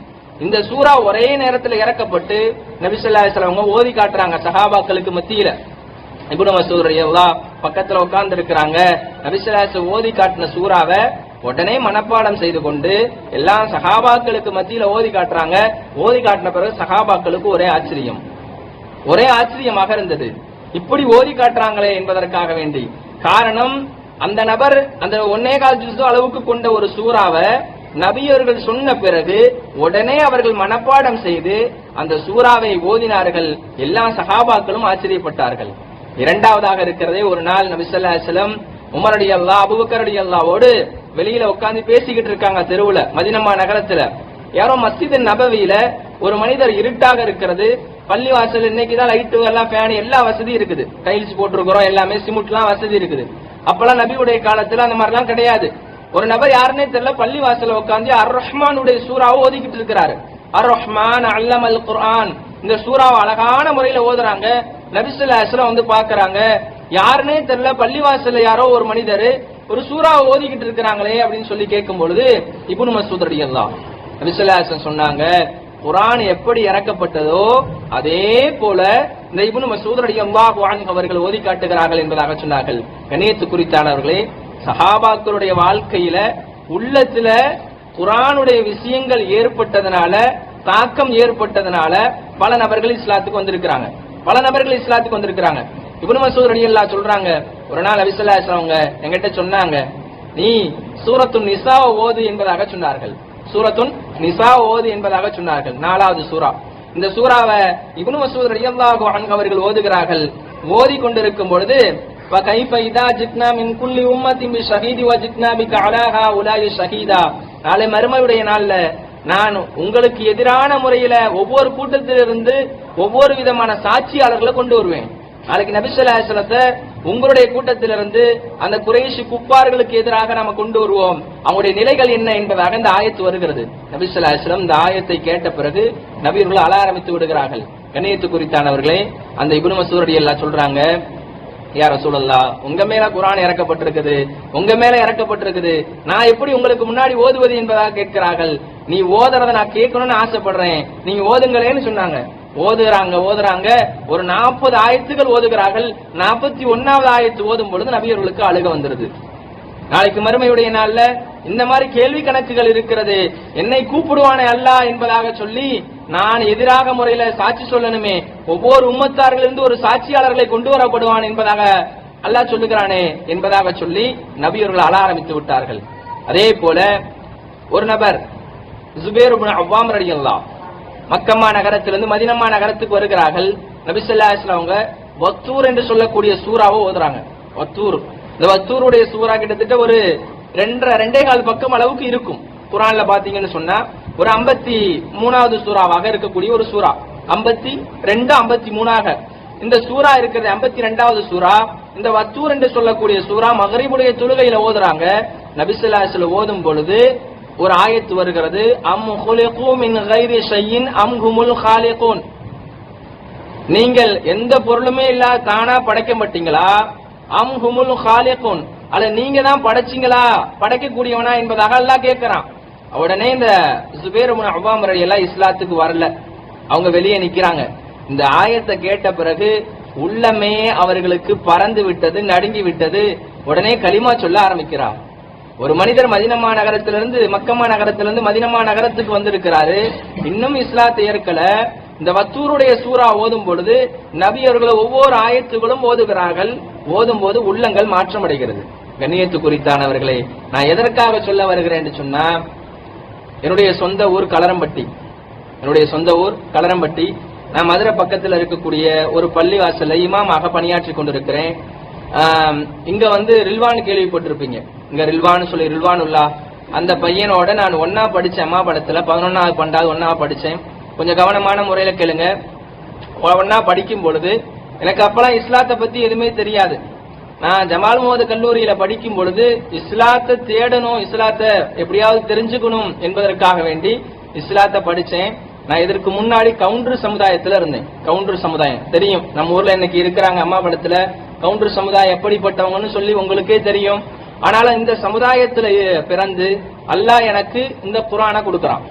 இந்த சூரா ஒரே நேரத்தில் இறக்கப்பட்டு நபி ஸல்லல்லாஹு அலைஹி வஸல்லம் ஓதி காட்டுறாங்க சஹாபாக்களுக்கு மத்தியில. இப்னு மஸ்ஊத் ரலியல்லாஹு பக்கத்துல உட்கார்ந்து இருக்கிறாங்க. நபி ஸல்லல்லாஹு அலைஹி வஸல்லம் ஓதி காட்டின சூராவை உடனே மனப்பாடம் செய்து கொண்டு எல்லா சஹாபாக்களுக்கு மத்தியில ஓதி காட்டுறாங்க. ஓதி காட்டின பிறகு சஹாபாக்களுக்கு ஒரே ஆச்சரியமாக இருந்தது. இப்படி ஓதி காட்டுறாங்களே என்பதற்காக வேண்டி. காரணம், அந்த நபர் அந்த 1.25 ஜுஸு அளவுக்கு கொண்ட ஒரு சூறாவை நபியவர்கள் சொன்ன பிறகு உடனே அவர்கள் மனப்பாடம் செய்து அந்த சூறாவை ஓதினார்கள். எல்லா சஹாபாக்களும் ஆச்சரியப்பட்டார்கள். இரண்டாவதாக இருக்கிறதே, ஒரு நாள் நபி ஸல்லல்லாஹு அலைஹி வஸல்லம் உமர் ரலியல்லாஹு அபூபக்கர் ரலியல்லாஹுவோடு வெளியில உட்கார்ந்து பேசிக்கிட்டு இருக்காங்க தெருவுல, மதீனா நகரத்துல. யாரோ மஸ்ஜித் நபவியில ஒரு மனிதர், இருட்டாக இருக்கிறது, பள்ளிவாசல் இன்னைக்குதான் லைட்டு எல்லாம் ஃபேன் எல்லா வசதி இருக்குது, டைல்ஸ் போட்டிருக்கிறோம், எல்லாமே சிமெண்ட்லாம் வசதி இருக்குது. அப்பெல்லாம் நபியுடைய காலத்துல அந்த மாதிரிலாம் கிடையாது. ஒரு நபர் யாருன்னே தெரியல, பள்ளிவாசல உட்கார்ந்து அர் ரஹ்மானுடைய சூறாவை ஓதிக்கிட்டு இருக்கிறாரு. அர் ரஹ்மான் அல்லமல் குர்ஆன், இந்த சூறாவை அழகான முறையில ஓதுறாங்க. நபி ஸல்லல்லாஹு அலைஹி வஸல்லம் பாக்குறாங்க, யாருன்னே தெரியல பள்ளிவாசல்ல யாரோ ஒரு மனிதர் ஒரு சூறாவை ஓதிக்கிட்டு இருக்கிறாங்களே அப்படின்னு சொல்லி கேட்கும் பொழுது இப்னு மஸ்ஊத் ரலியல்லாஹு நபி ஸல்லல்லாஹு அலைஹி வஸல்லம் சொன்னாங்க, குர்ஆன் எப்படி இறக்கப்பட்டதோ அதே போல இந்த இப்னு மஸ்ஊத் ரலியல்லாஹு அன்ஹு அவர்கள் ஓதி காட்டுகிறார்கள் என்பதாக சொன்னார்கள். கண்ணியத்து குறித்தானவர்களே, சஹாபாக்களுடைய வாழ்க்கையில உள்ளத்துல குர்ஆனுடைய விஷயங்கள் ஏற்பட்டதனால, தாக்கம் ஏற்பட்டதனால பல நபர்கள் இஸ்லாத்துக்கு வந்திருக்கிறாங்க. இப்னு மஸ்ஊத் ரலியல்லாஹு சொல்றாங்க, ஒரு நாள் நபி ஸல்லல்லாஹு அலைஹி வஸல்லம் என்கிட்ட சொன்னாங்க, நீ சூரத்துன் நிசா ஓது என்பதாக சொன்னார்கள். சூரத்துன் நிசா ஓது என்பதாக சொன்னார்கள். 4வது சூரா. இந்த சூராவை இப்னு மஸ்ஊத் ரலியல்லாஹு அன்ஹு அவர்கள் ஓதுகிறார்கள். ஓதி கொண்டிருக்கும் பொழுது فَكَيْفَ إِذَا جِئْنَا مِنْ كُلِّ أُمَّةٍ بِشَهِيدٍ وَجِئْنَا بِكَ عَلَى هَؤُلَاءِ شَهِيدًا. நாளை மறுமையுடைய நாள்ல நான் உங்களுக்கு எதிரான முறையில ஒவ்வொரு கூட்டத்திலிருந்து ஒவ்வொரு விதமான சாட்சியாளர்களை கொண்டு வருவேன். நாளைக்கு நபி ஸல்லல்லாஹு அலைஹி வஸல்லம் உங்களுடைய கூட்டத்திலிருந்து அந்த குறைஷி குப்பார்களுக்கு எதிராக நாம கொண்டு வருவோம், அவங்களுடைய நிலைகள் என்ன என்பதாக இந்த ஆயத்து வருகிறது. நபி ஸல்லல்லாஹு அலைஹி வஸல்லம் இந்த ஆயத்தை கேட்ட பிறகு நபியர்கள் அழ ஆரம்பித்து விடுகிறார்கள். கண்ணியத்து குறித்தானவர்களே, அந்த இப்னு மஸ்ஊத் ரலியல்லாஹு சொல்றாங்க, யா ரசூலல்லாஹ், உங்க மேல குர்ஆன் இறக்கப்பட்டிருக்குது, உங்க மேல இறக்கப்பட்டிருக்குது, நான் எப்படி உங்களுக்கு முன்னாடி ஓதுவது என்பதாக கேட்கிறார்கள். நீ ஓதுறத நான் கேட்கணும்னு ஆசைப்படுறேன், நீங்க ஓதுங்களேன்னு சொன்னாங்க. ஓதுறாங்க ஒரு 40 ஆயத்துகள் ஓதுகிறார்கள். 41வது ஆயத்து ஓதும் பொழுது நபியர்களுக்கு அழுக வந்துருது. நாளைக்கு மறுமையுடைய நாள்ல இந்த மாதிரி கேள்வி கணக்குகள் இருக்கிறது, என்னை கூப்பிடுவானே அல்லாஹ் என்பதாக சொல்லி நான் எதிராக முறையில சாட்சி சொல்லணுமே, ஒவ்வொரு உம்மத்தாரிலிருந்து ஒரு சாட்சியாளர்களை கொண்டு வரப்படுவான் என்பதாக அல்லாஹ் சொல்லுகிறானே என்பதாக சொல்லி நபியர்கள் அழ ஆரம்பித்து விட்டார்கள். அதே போல ஒரு நபர் ஜுபைர் இப்னு அவ்வாம் ரலியல்லாஹு மக்கமா நகரத்திலிருந்து மதீனமா நகரத்துக்கு வருகிறார்கள். நபி ஸல்லல்லாஹு அலைஹி வஸல்லம் வத்தூர் என்று சொல்லக்கூடிய சூறாவை ஓதுறாங்க. வத்தூர், இந்த வத்தூருடைய சூறா கிட்டத்தட்ட ஒரு 2.25 பக்கம் அளவுக்கு இருக்கும். குர்ஆன்ல பாத்தீங்கன்னு சொன்னா ஒரு 53வது சூறாவாக இருக்கக்கூடிய ஒரு சூறா. 52, 53ஆக இந்த சூறா இருக்கிறது. 52வது சூறா இந்த வத்தூர் என்று சொல்லக்கூடிய சூறா மக்ரிபுடைய தொழுகையில ஓதுறாங்க. நபி ஸல்லல்லாஹு அலைஹி வஸல்லம் ஓதும் பொழுது ஒரு ஆயத்து வருகிறது, அம் குலிகு மின் கைரி ஷைஇன் அம் ஹுமுல் காலிகூன். நீங்கள் எந்த பொருளுமே இல்லாத தானா படைக்கப்பட்டீங்களா, அம் ஹுமுல் காலிகூன், அல்ல நீங்க தான் படைச்சீங்களா, படைக்கக்கூடியவனா என்பதாக அல்லாஹ் கேட்கிறான். உடனே இந்த ஜுபைர் இப்னு அவ்வாம் ரலியல்லாஹு இஸ்லாத்துக்கு வரல, அவங்க வெளியே நிக்கிறாங்க. இந்த ஆயத்தை கேட்ட பிறகு உள்ளமே அவர்களுக்கு பறந்து விட்டது, நடுங்கி விட்டது. உடனே கலிமா சொல்ல ஆரம்பிக்கிறார். ஒரு மனிதர் மதீனமா நகரத்திலிருந்து மக்கமா நகரத்திலிருந்து மதீனமா நகரத்துக்கு வந்திருக்கிறாரு, இன்னும் இஸ்லாத்தை ஏற்கல. இந்த வத்தூருடைய சூறா ஓதும் பொழுது நபி அவர்கள் ஒவ்வொரு ஆயத்துகளும் ஓதுகிறார்கள். ஓதும் போது உள்ளங்கள் மாற்றம் அடைகிறது. கண்ணியத்து குறித்தானவர்களே, நான் எதற்காக சொல்ல வருகிறேன் என்று சொன்னா, என்னுடைய சொந்த ஊர் களரம்பட்டி. என்னுடைய சொந்த ஊர் களரம்பட்டி. நான் மதுரை பக்கத்தில் இருக்கக்கூடிய ஒரு பள்ளிவாசல்ல இமாமாக பணியாற்றி கொண்டிருக்கிறேன். இங்க ரில்வான் கேள்விப்பட்டிருப்பீங்க. இங்க ரில்வான் சொல்லி ரில்வானுல்லா அந்த பையனோட நான் ஒன்னா படிச்சேன். அம்மா படத்துல 11வது 12வது ஒன்னா படிச்சேன். கொஞ்சம் கவனமான முறையில கேளுங்க. ஒன்னா படிக்கும் பொழுது எனக்கு அப்பெல்லாம் இஸ்லாத்தை பத்தி எதுவுமே தெரியாது. நான் ஜமால் முஹம்மது கல்லூரியில படிக்கும் பொழுது இஸ்லாத்தை தேடணும், இஸ்லாத்தை எப்படியாவது தெரிஞ்சுக்கணும் என்பதற்காக வேண்டி இஸ்லாத்தை படிச்சேன். நான் இதற்கு முன்னாடி கவுண்டர் சமுதாயத்துல இருந்தேன். கவுண்டர் சமுதாயம் தெரியும், நம்ம ஊர்ல இன்னைக்கு இருக்கிறாங்க அம்மா படத்துல. கவுண்டர் சமுதாயம் எப்படிப்பட்டவங்கன்னு சொல்லி உங்களுக்கே தெரியும். ஆனாலும் இந்த சமுதாயத்துல பிறந்து அல்லாஹ் எனக்கு இந்த குர்ஆனை கொடுக்கறான்,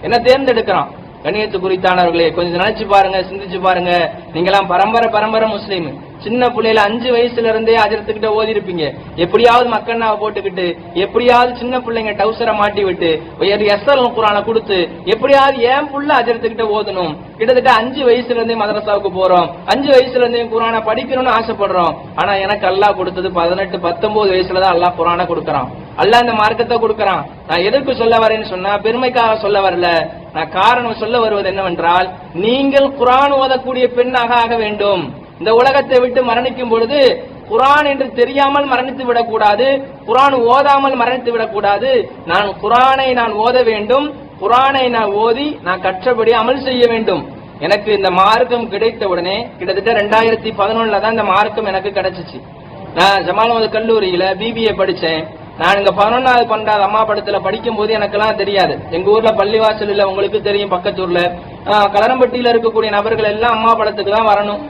என்ன தேர்ந்தெடுக்கிறான். கண்ணியத்து குறித்தானவர்களே, கொஞ்சம் நினைச்சு பாருங்க, சிந்திச்சு பாருங்க. நீங்களாம் பரம்பரை முஸ்லீம். சின்ன பிள்ளையில 5 வயசுல இருந்தே அஜரத்துக்கிட்ட ஓதி இருப்பீங்க. எப்படியாவது மக்கன்னாவை போட்டுக்கிட்டு, எப்படியாவது சின்ன பிள்ளைங்க டவுசரை மாட்டி விட்டு எஸ்எல் குர்ஆனை கொடுத்து எப்படியாவது ஏன் புள்ள அஜரத்துக்கிட்ட ஓதணும். கிட்டத்தட்ட 5 வயசுல இருந்தே மதரசாவுக்கு போறோம், 5 வயசுல இருந்தே குர்ஆனை படிக்கணும்னு ஆசைப்படுறோம். ஆனா எனக்கு அல்லாஹ் கொடுத்தது 18, 19 வயசுலதான் அல்லாஹ் குர்ஆனை கொடுக்கறான். அல்லாஹ் இந்த மார்க்கத்தை கொடுக்கறான். நான் எதற்கு சொல்ல வரேன்னு சொன்னா, பெருமைக்காக சொல்ல வரல. நான் காரணம் சொல்ல வருவது என்னவென்றால், நீங்கள் குர்ஆன் ஓதக்கூடிய பெண்ணாக ஆக வேண்டும். இந்த உலகத்தை விட்டு மரணிக்கும் பொழுது குர்ஆன் என்று தெரியாமல் மரணித்து விடக்கூடாது, குர்ஆன் ஓதாமல் மரணித்து விடக்கூடாது. நான் குர்ஆனை ஓத வேண்டும், குர்ஆனை நான் ஓதி நான் கற்றபடி அமல் செய்ய வேண்டும். எனக்கு இந்த மார்க்கம் கிடைத்த உடனே கிட்டத்தட்ட 2011 தான் இந்த மார்க்கம் எனக்கு கிடைச்சிச்சு. நான் ஜமால் முஹம்மது கல்லூரியில பிபிஏ படிச்சேன். நான் இங்க 11வது 12வது அம்மா படத்துல படிக்கும் போது எனக்கெல்லாம் தெரியாது. எங்க ஊர்ல பள்ளிவாசல் உங்களுக்கு தெரியும், பக்கத்தூர்ல களரம்பட்டியில இருக்கக்கூடிய நபர்கள் எல்லாம் அம்மா படத்துக்கு தான் வரணும்.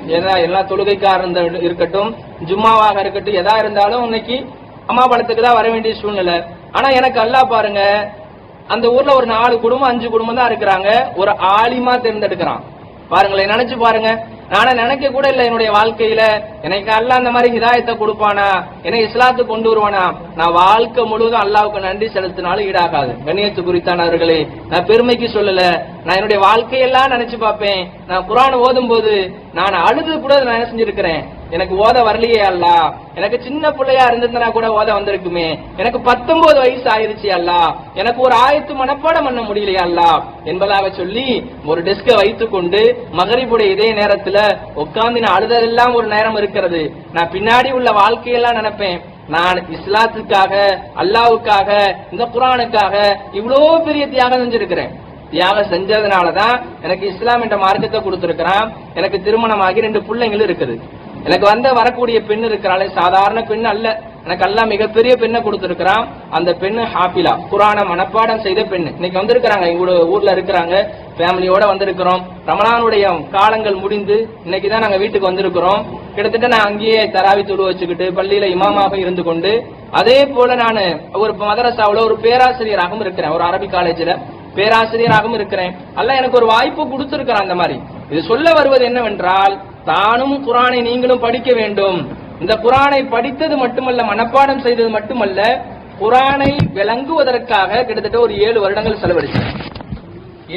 எல்லா தொழுகைக்காக இருக்கட்டும், ஜும்மாவாக இருக்கட்டும், எதா இருந்தாலும் இன்னைக்கு அம்மா படத்துக்கு தான் வர வேண்டிய சூழ்நிலை. ஆனா எனக்கு அல்லாஹ் பாருங்க, அந்த ஊர்ல ஒரு 4 குடும்பம் 5 குடும்பம் தான் இருக்கிறாங்க, ஒரு ஆலிமா தேர்ந்தெடுக்கிறான். பாருங்களேன், நினைச்சு பாருங்க. நானே நினைக்க கூட இல்லை என்னுடைய வாழ்க்கையில எனக்கு அல்லாஹ் அந்த மாதிரி ஹிதாயத்தை கொடுப்பானா, என்னை இஸ்லாத்துக்கு கொண்டு வருவானா. நான் வாழ்க்கை முழுவதும் அல்லாஹ்வுக்கு நன்றி செலுத்தினாலும் ஈடாகாது. கண்ணியத்து குறித்தானவர்களே, நான் பெருமைக்கு சொல்லல, நான் என்னுடைய வாழ்க்கையெல்லாம் நினைச்சு பார்ப்பேன். நான் குர்ஆன் ஓதும் போது நான் அழுது கூட நான் என்ன செஞ்சிருக்கிறேன், எனக்கு ஓத வரலையே அல்லா, எனக்கு சின்ன பிள்ளையா இருந்திருந்தா கூட ஓத வந்திருக்குமே, எனக்கு 19 வயசு ஆயிருச்சு அல்லா, எனக்கு ஒரு ஆயத்து மனப்பாடம் பண்ண முடியலையா அல்லா என்பதாக சொல்லி ஒரு டெஸ்க வைத்துக் கொண்டு மகரிபுடைய இதே நேரத்துல உட்கார்ந்து நான் அழுதெல்லாம் ஒரு நேரம் இருக்கிறது. நான் பின்னாடி உள்ள வாழ்க்கையெல்லாம் நினைப்பேன், நான் இஸ்லாத்துக்காக, அல்லாவுக்காக, இந்த குர்ஆனுக்காக இவ்வளவு பெரிய தியாகம் செஞ்சிருக்கிறேன். தியாகம் செஞ்சதுனாலதான் எனக்கு இஸ்லாம் என்ற மார்க்கத்தை கொடுத்திருக்கிறான். எனக்கு திருமணமாகி 2 பிள்ளைங்களும் இருக்குது. எனக்கு வரக்கூடிய பெண் இருக்கிறாளே, சாதாரண பெண் அல்ல, எனக்கு எல்லாம் மிகப்பெரிய பெண்ணை கொடுத்திருக்கிறான். அந்த பெண்ணு ஹாஃபிலா, குர்ஆனை மனப்பாடம் செய்த பெண்ணு. இன்னைக்கு வந்திருக்கிறாங்க, எங்களோட ஊர்ல இருக்கிறாங்க, ஃபேமிலியோட வந்திருக்கிறோம். ரமலானுடைய காலங்கள் முடிந்து இன்னைக்குதான் நாங்க வீட்டுக்கு வந்திருக்கிறோம். கிட்டத்தட்ட நான் அங்கேயே தராவி தொழு வச்சுக்கிட்டு பள்ளியில இமாமாக இருந்து கொண்டு, அதே போல நான் ஒரு மதரசாவுல ஒரு பேராசிரியராகவும் இருக்கிறேன். ஒரு அரபி காலேஜ்ல பேராசிரியராகவும் இருக்கிறேன். அல்லாஹ் எனக்கு ஒரு வாய்ப்பு கொடுத்திருக்கிறான். அந்த மாதிரி இது சொல்ல வருவது என்னவென்றால், தானும் குர்ஆனை நீங்களும் படிக்க வேண்டும். இந்த குர்ஆனை படித்தது மட்டுமல்ல, மனப்பாடம் செய்தது மட்டுமல்ல, குர்ஆனை விளங்குவதற்காக கிட்டத்தட்ட ஒரு 7 வருடங்கள் செலவழிச்சேன்.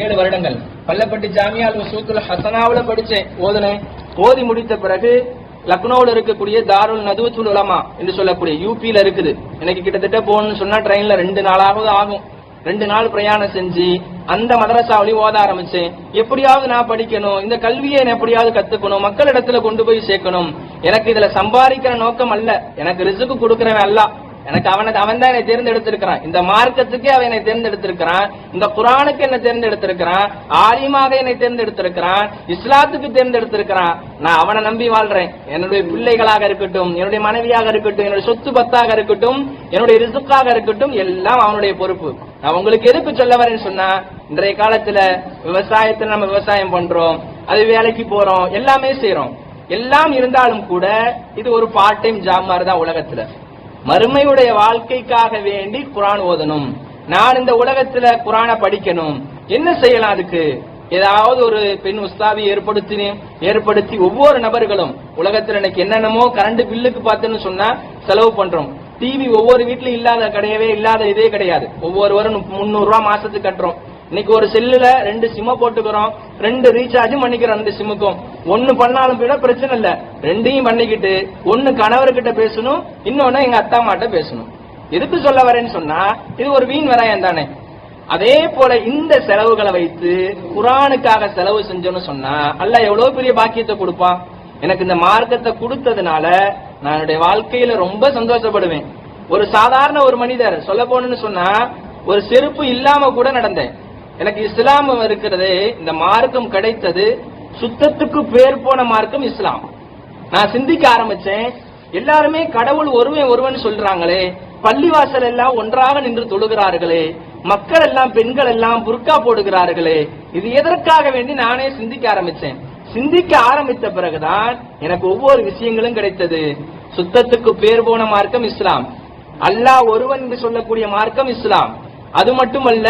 7 வருடங்கள் பள்ளப்பட்டி ஜாமியா அல் வசூத்துல் ஹசனாவுல படிச்சேன், ஓதுனேன். ஓதி முடித்த பிறகு லக்னோவில் இருக்கக்கூடிய தாருல் நதுவத்துல் உலமா என்று சொல்லக்கூடிய யூபியில இருக்குது. எனக்கு கிட்டத்தட்ட போகணும்னு சொன்னா ட்ரெயின்ல 2 நாளாவது ஆகும். 2 நாள் பிரயாணம் செஞ்சு அந்த மதரசாவிலையும் ஓத ஆரம்பிச்சேன். எப்படியாவது நான் படிக்கணும், இந்த கல்வியை எப்படியாவது கத்துக்கணும், மக்களிடத்துல கொண்டு போய் சேர்க்கணும். எனக்கு இதுல சம்பாதிக்கிற நோக்கம் அல்ல, எனக்கு ரிசுக்கு கொடுக்கிறவன் அல்ல, எனக்கு அவன் தான் என்னை தேர்ந்தெடுத்திருக்கிறான். இந்த மார்க்கத்துக்கே அவன் என்னை தேர்ந்தெடுத்திருக்கிறான், இந்த குர்ஆனுக்கு என்னை தேர்ந்தெடுத்திருக்கிறான், ஆலிமாக என்னை தேர்ந்தெடுத்திருக்கிறான், இஸ்லாத்துக்கு தேர்ந்தெடுத்திருக்கிறான். நான் அவனை நம்பி வாழ்றேன். என்னுடைய பிள்ளைகளாக இருக்கட்டும், என்னுடைய மனைவியாக இருக்கட்டும், என்னுடைய சொத்து பத்தாக இருக்கட்டும், என்னுடைய ரிசுக்காக இருக்கட்டும், எல்லாம் அவனுடைய பொறுப்பு. நான் உங்களுக்கு எதுக்கு சொல்ல வரேன்னு சொன்னா, இன்றைய காலத்துல விவசாயத்துல நம்ம விவசாயம் பண்றோம், அது வேலைக்கு போறோம், எல்லாமே செய்யறோம். எல்லாம் இருந்தாலும் கூட இது ஒரு பார்ட் டைம் ஜாப் மாதிரி தான் உலகத்துல. மறுமையுடைய வாழ்க்கைக்காக வேண்டி குர்ஆன் ஓதணும். நான் இந்த உலகத்துல குர்ஆனை படிக்கணும். என்ன செய்யலாம் அதுக்கு? ஏதாவது ஒரு பெண் உஸ்தாவி ஏற்படுத்தி ஒவ்வொரு நபர்களும் உலகத்துல எனக்கு என்னென்னமோ கரண்ட் பில்லுக்கு பார்த்துன்னு சொன்னா செலவு பண்றோம். டிவி ஒவ்வொரு வீட்லயும் இல்லாத இதே கிடையாது. ஒவ்வொருவரும் 300 ரூபாய் மாசத்துக்கு கட்டுறோம். இன்னைக்கு ஒரு செல்லுல 2 சிம்ம போட்டுக்கிறோம், 2 ரீசார்ஜும் பண்ணிக்கிறோம். 2 சிம்முக்கும் ஒன்னு பண்ணாலும் கூட பிரச்சனை இல்ல, 2ஐயும் பண்ணிக்கிட்டு ஒன்னு கணவர்கிட்ட பேசணும், இன்னொன்னு எங்க அத்தா மாட்ட பேசணும். எதுக்கு சொல்ல வரேன்னு சொன்னா, இது ஒரு வீண் விரயம் தானே. அதே போல இந்த செலவுகளை வைத்து குர்ஆனுக்காக செலவு செஞ்சோன்னு சொன்னா அல்லாஹ் எவ்வளவு பெரிய பாக்கியத்தை கொடுப்பான். எனக்கு இந்த மார்க்கத்தை கொடுத்ததுனால நான் என்னுடைய வாழ்க்கையில ரொம்ப சந்தோஷப்படுவேன். ஒரு சாதாரண ஒரு மனிதர் சொல்ல போனேன்னு சொன்னா, ஒரு செருப்பு இல்லாம கூட நடந்தேன். எனக்கு இஸ்லாம் இருக்கிறது, இந்த மார்க்கம் கிடைத்தது, சுத்தத்துக்கு பேர் போன மார்க்கம் இஸ்லாம். நான் சிந்திக்க ஆரம்பிச்சேன், எல்லாருமே கடவுள் ஒருவன் சொல்றாங்களே, பள்ளிவாசல் எல்லாம் ஒன்றாக நின்று தொழுகிறார்களே, மக்கள் எல்லாம் பெண்கள் எல்லாம் புர்கா போடுகிறார்களே, இது எதற்காக வேண்டி நானே சிந்திக்க ஆரம்பிச்சேன். சிந்திக்க ஆரம்பித்த பிறகுதான் எனக்கு ஒவ்வொரு விஷயங்களும் கிடைத்தது. சுத்தத்துக்கு பேர் போன மார்க்கம் இஸ்லாம், அல்லாஹ் ஒருவன் என்று சொல்லக்கூடிய மார்க்கம் இஸ்லாம். அது மட்டுமல்ல,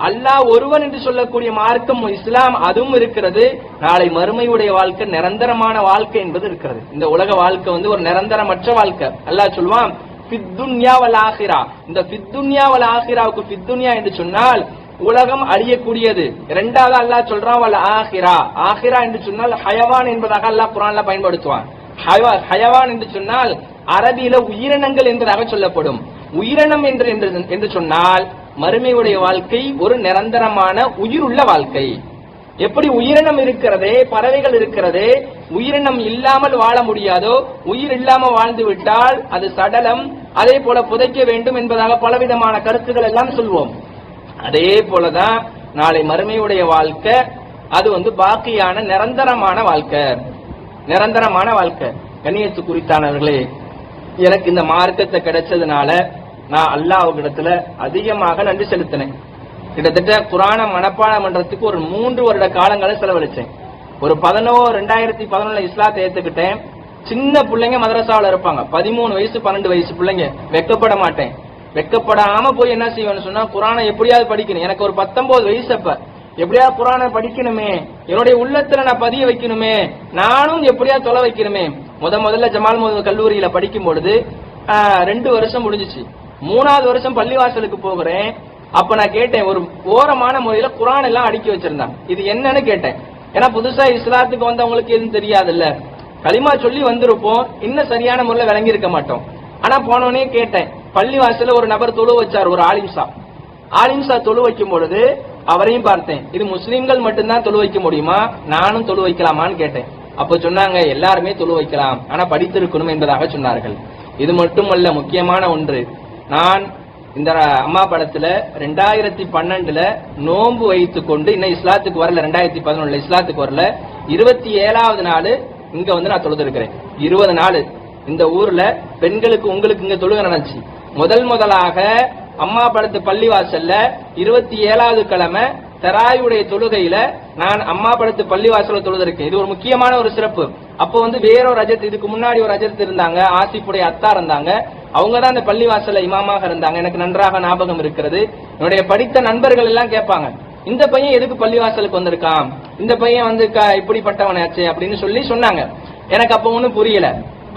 அல்லாஹ் ஒருவன் என்று சொல்லக்கூடிய மார்க்கம் இஸ்லாம் அதுவும் இருக்கிறது. நாளை மறுமையுடைய வாழ்க்கை, நிரந்தரமான வாழ்க்கை என்பது இருக்கிறது. இந்த உலக வாழ்க்கை ஒரு நிரந்தரமற்ற வாழ்க்கை. அல்லாஹ் சொல்வான் ஃபித்துன்யா வல் ஆகிரா. இந்த ஃபித்துன்யா வல் ஆகிராவுக்கு ஃபித்துன்யா என்று சொன்னால் உலகம் அழியக்கூடியது. இரண்டாவது அல்லாஹ் சொல்றான் வல் ஆகிரா. ஆகிரா என்று சொன்னால் ஹயவான் என்பதாக அல்லாஹ் குர்ஆன்ல பயன்படுத்துவான். ஹயவான் என்று சொன்னால் அரபியில உயிரினங்கள் என்பதாக சொல்லப்படும். உயிரினம் என்று சொன்னால் மறுமையுடைய வாழ்க்கை ஒரு நிரந்தரமான உயிருள்ள வாழ்க்கை. எப்படி உயிரினம் இருக்கிறதே, பறவைகள் இருக்கிறதே, உயிரினம் இல்லாமல் வாழ முடியாதோ, உயிர் இல்லாமல் வாழ்ந்து விட்டால் அது சடலம், அதே போல புதைக்க வேண்டும் என்பதாக பலவிதமான கருத்துக்கள் எல்லாம் சொல்வோம். அதே போலதான் நாளை மறுமையுடைய வாழ்க்கை, அது பாக்கியான நிரந்தரமான வாழ்க்கை. நிரந்தரமான வாழ்க்கை. கண்ணியத்து குறித்தானவர்களே, எனக்கு இந்த மார்க்கத்தை கிடைச்சதுனால நான் அல்லாஹ்விடத்துல அதிகமாக நன்றி செலுத்தினேன். கிட்டத்தட்ட குர்ஆனை மனப்பாடம் பண்றதுக்கு ஒரு 3 வருட காலங்களை செலவழிச்சேன். ஒரு 2011 இஸ்லாத்தை ஏத்துக்கிட்டேன். சின்ன பிள்ளைங்க மதரசாவில் இருப்பாங்க, 13 வயசு 12 வயசு பிள்ளைங்க. வெக்கப்பட மாட்டேன். வெக்கப்படாம போய் என்ன செய்வேன்னு சொன்னா, குர்ஆனை எப்படியாவது படிக்கணும். எனக்கு ஒரு 19 வயசு. அப்ப எப்படியாவது குர்ஆனை படிக்கணுமே, என்னுடைய உள்ளத்துல நான் பதிய வைக்கணுமே, நானும் எப்படியாவது தொலை வைக்கணுமே. முதல்ல ஜமால் முஹம்மது கல்லூரியில படிக்கும் பொழுது 2 வருஷம் முடிஞ்சிச்சு. 3வது வருஷம் பள்ளிவாசலுக்கு போகிறேன். அப்ப நான் கேட்டேன், ஒரு ஓரமான முறையில குர்ஆன் எல்லாம் அடுக்கி வச்சிருந்தாங்க. இது என்னன்னு கேட்டேன். ஏன்னா புதுசா இஸ்லாத்துக்கு வந்தவங்களுக்கு எதுவும் தெரியாதுல்ல. களிமா சொல்லி வந்திருப்போம், இன்னும் சரியான முறையில் விளங்கி இருக்க மாட்டோம். ஆனா போனோடனே கேட்டேன், பள்ளி வாசல்ல ஒரு நபர் தொழு வச்சார், ஒரு ஆலிம்சா தொழு வைக்கும் பொழுது அவரையும் பார்த்தேன். இது முஸ்லிம்கள் மட்டும்தான் தொழு வைக்க முடியுமா, நானும் தொழு வைக்கலாமான்னு கேட்டேன். அப்ப சொன்னாங்க எல்லாருமே தொழு வைக்கலாம், ஆனா படித்திருக்கணும் என்பதாக சொன்னார்கள். இது மட்டுமல்ல, முக்கியமான ஒன்று, நான் இந்த அம்மா படத்துல 2012 நோன்பு வைத்துக் கொண்டு, இன்னும் இஸ்லாத்துக்கு வரல, 2011 இஸ்லாத்துக்கு வரல, 27வது நாள் இங்க வந்து நான் தொழுது இருக்கிறேன். 20 நாள் இந்த ஊர்ல பெண்களுக்கு உங்களுக்கு இங்க தொழுகை நடந்துச்சு. முதலாக அம்மா படத்து பள்ளிவாசல்ல 27வது கிழமை தராயுடைய தொழுகையில நான் அம்மா படத்து பள்ளிவாசல தொழுதிருக்கேன். இது ஒரு முக்கியமான ஒரு சிறப்பு. அப்போ வந்து வேறொரு அஜத், இதுக்கு முன்னாடி ஒரு அஜத் இருந்தாங்க, ஆசிப்புடைய அத்தா இருந்தாங்க, அவங்க தான் அந்த பள்ளிவாசல்ல இமாமாக இருந்தாங்க. எனக்கு நன்றாக ஞாபகம் இருக்கிறது. என்னுடைய படித்த நண்பர்கள் எல்லாம் கேட்பாங்க, இந்த பையன் எதுக்கு பள்ளிவாசலுக்கு வந்திருக்கான், இந்த பையன் வந்து இப்படிப்பட்டவனாச்சு அப்படின்னு சொன்னாங்க. எனக்கு அப்ப ஒண்ணும் புரியல.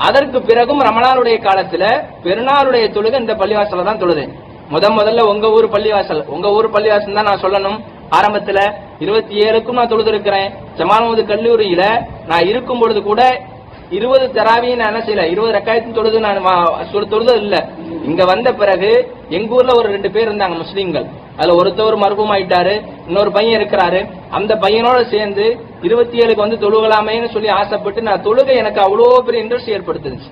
அதற்கு பிறகும் ரமலானுடைய காலத்துல பெருநாளுடைய தொழுகை இந்த பள்ளிவாசல தான் தொழுதேன். முதல்ல உங்க ஊர் பள்ளிவாசல் தான் நான் சொல்லணும். ஆரம்பத்துல 27க்கும் நான் தொழுதிருக்கிறேன். ஜமாலுவது கல்லூரியில நான் இருக்கும் பொழுது கூட 20 தராவியும் நான் என்ன செய்யல, 20 ரக்காயத்தும் தொழுது நான் தொழுது இல்ல. இங்க வந்த பிறகு எங்க ஊர்ல ஒரு 2 பேர் இருந்தாங்க முஸ்லீம்கள். அதுல ஒருத்தவர் மர்ஹூம் ஆயிட்டாரு, இன்னொரு பையன் இருக்கிறாரு. அந்த பையனோட சேர்ந்து 27க்கு வந்து தொழுகலாமேன்னு சொல்லி ஆசைப்பட்டு நான் தொழுகை எனக்கு அவ்வளோ பெரிய இன்ட்ரெஸ்ட் ஏற்படுத்துச்சு.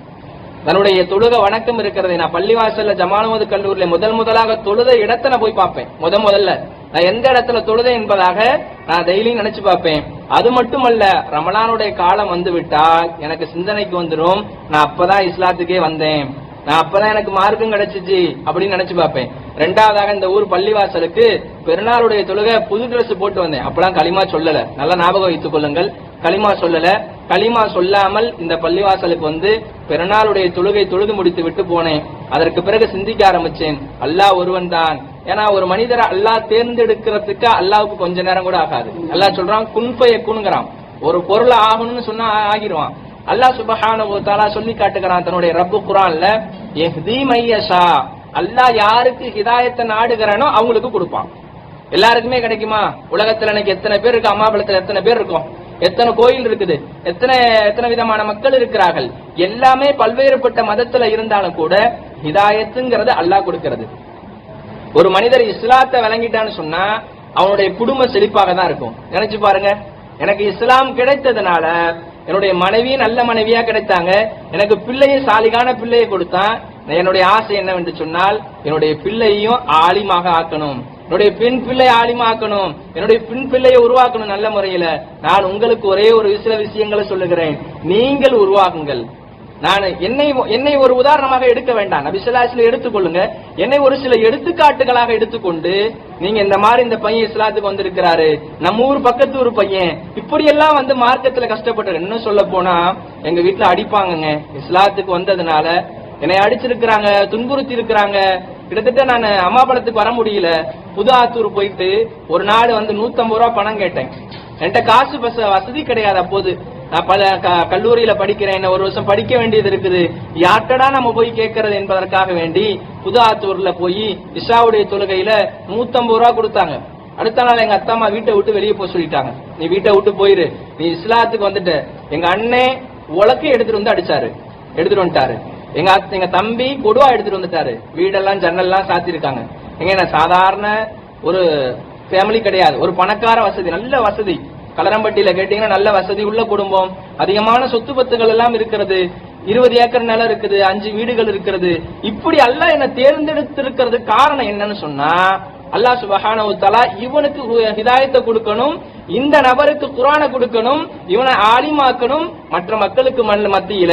தன்னுடைய தொழுக வணக்கம் இருக்கிறது. நான் பள்ளிவாசல்ல ஜமாலுவது கல்லூரியில முதலாக தொழுத இடத்தை நான் போய் பார்ப்பேன். முதல்ல நான் எந்த இடத்துல தொழுத என்பதாக நான் டெய்லியும் நினைச்சு பார்ப்பேன். அது மட்டுமல்ல, ரமலானுடைய காலம் வந்து விட்டால் எனக்கு சிந்தனைக்கு வந்துடும், நான் அப்பதான் இஸ்லாத்துக்கே வந்தேன், நான் அப்பதான் எனக்கு மார்க்கம் கிடைச்சிச்சு அப்படின்னு நினைச்சு பார்ப்பேன். 2வதாக இந்த ஊர் பள்ளிவாசலுக்கு பெருநாளுடைய தொழுகை புது டிரெஸ் போட்டு வந்தேன். அப்பெல்லாம் களிமா சொல்லல, நல்லா ஞாபகம் வைத்துக் கொள்ளுங்கள். களிமா சொல்லல, களிமா சொல்லாமல் இந்த பள்ளிவாசலுக்கு வந்து பெருநாளுடைய தொழுகை தொழுது முடித்து விட்டு போனேன். அதற்கு பிறகு சிந்திக்க ஆரம்பிச்சேன், அல்லாஹ் ஒருவன் தான். ஏன்னா ஒரு மனிதரை அல்லாஹ் தேர்ந்தெடுக்கிறதுக்கு அல்லாவுக்கு கொஞ்ச நேரம் கூட ஆகாது. அல்லாஹ் சொல்றான் குன் ஃபயக்குன்ங்கறான், ஒரு பொருள் ஆகணும்னு சொன்னா ஆகிருவான். அல்லாஹ் சுப்ஹானஹு வ தஆலா சொல்லி காட்டுகிறான் தன்னுடைய ரப்பு குர்ஆன்ல, யஹ்தி மையஷா, அல்லாஹ் யாருக்கு ஹிதாயத்தை நாடுகிறானோ அவங்களுக்கு கொடுப்பான். எல்லாருக்குமே கிடைக்குமா? உலகத்துல எனக்கு எத்தனை பேர் இருக்கு, அம்மாபலத்துல எத்தனை பேர் இருக்கும், எத்தனை கோயில் இருக்குது, எத்தனை விதமான மக்கள் இருக்கிறார்கள். எல்லாமே பல்வேறுபட்ட மதத்துல இருந்தாலும் கூட ஹிதாயத்துங்கிறது அல்லாஹ் கொடுக்கிறது. ஒரு மனிதர் இஸ்லாத்தை விளங்கிட்டான்னு சொன்னா அவனுடைய குடும்ப செழிப்பாக தான் இருக்கும். நினைச்சு பாருங்க, எனக்கு இஸ்லாம் கிடைத்ததுனால என்னுடைய மனைவி நல்ல மனைவியா கிடைத்தாங்க, எனக்கு பிள்ளையை சாலிகான பிள்ளையை கொடுத்தான். என்னுடைய ஆசை என்னவென்று சொன்னால் என்னுடைய பிள்ளையும் ஆலிமாக ஆக்கணும், என்னுடைய பெண் பிள்ளை ஆலிமாக்கணும், என்னுடைய பெண் பிள்ளையை உருவாக்கணும் நல்ல முறையில. நான் உங்களுக்கு ஒரே ஒரு சில விஷயங்களை சொல்லுகிறேன், நீங்கள் உருவாக்குங்கள். நான் என்னை ஒரு உதாரணமாக எடுக்க வேண்டாம், நபி ஸல்லல்லாஹு அலைஹி வஸல்லம் எடுத்துக்கொள்ளுங்க. என்னை ஒரு சில எடுத்துக்காட்டுகளாக எடுத்துக்கொண்டு நீங்க இந்த மாதிரி இந்த பையன் இஸ்லாத்துக்கு வந்திருக்கிறாரு, நம்ம ஊர் பக்கத்து ஒரு பையன் இப்படி எல்லாம் வந்து மார்க்கத்துல கஷ்டப்பட்டு, இன்னும் சொல்ல போனா எங்க வீட்டுல அடிப்பாங்கங்க, இஸ்லாத்துக்கு வந்ததுனால என்னை அடிச்சிருக்கிறாங்க, துன்புறுத்தி இருக்கிறாங்க. கிட்டத்தட்ட நான் அம்மாபலத்துக்கு வர முடியல. புது ஆத்தூர் போயிட்டு ஒரு நாள் வந்து 150 ரூபாய் பணம் கேட்டேன். என்கிட்ட காசு வசதி கிடையாது. அப்போது நான் பல கல்லூரியில படிக்கிறேன், என்ன ஒரு வருஷம் படிக்க வேண்டியது இருக்குது, யார்டா நம்ம போய் கேட்கறது என்பதற்காக வேண்டி புது ஆத்தூர்ல போய் இஷாவுடைய தொழுகையில 150 ரூபாய் கொடுத்தாங்க. அடுத்த நாள் எங்க அத்தம்மா வீட்டை விட்டு வெளியே போக சொல்லிட்டாங்க, நீ வீட்டை விட்டு போயிரு, நீ இஸ்லாத்துக்கு வந்துட்டு. எங்க அண்ணே உலக்கு எடுத்துட்டு வந்து அடிச்சாரு, எடுத்துட்டு வந்துட்டாரு. எங்க தம்பி கொடுவா எடுத்துட்டு வந்துட்டாரு. வீடெல்லாம் ஜன்னல்லாம் சாத்திருக்காங்க. எங்க சாதாரண ஒரு ஃபேமிலி கிடையாது, ஒரு பணக்கார வசதி, நல்ல வசதி. கலரம்பட்டியில கேட்டீங்கன்னா நல்ல வசதி உள்ள குடும்பம், அதிகமான சொத்து பத்துகள் எல்லாம் இருக்கிறது, 20 ஏக்கர் நிலம் இருக்குது, 5 வீடுகள் இருக்கிறது. இப்படி அல்லாஹ் என்ன தேர்ந்தெடுத்திருக்கிறது காரணம் என்னன்னு சொன்னா, அல்லாஹ் சுப்ஹானஹு வ தஆலா இவனுக்கு ஹிதாயத்தை கொடுக்கணும், இந்த நபருக்கு குர்ஆனை கொடுக்கணும், இவனை ஆலிமாக்கணும், மற்ற மக்களுக்கு மத்தியில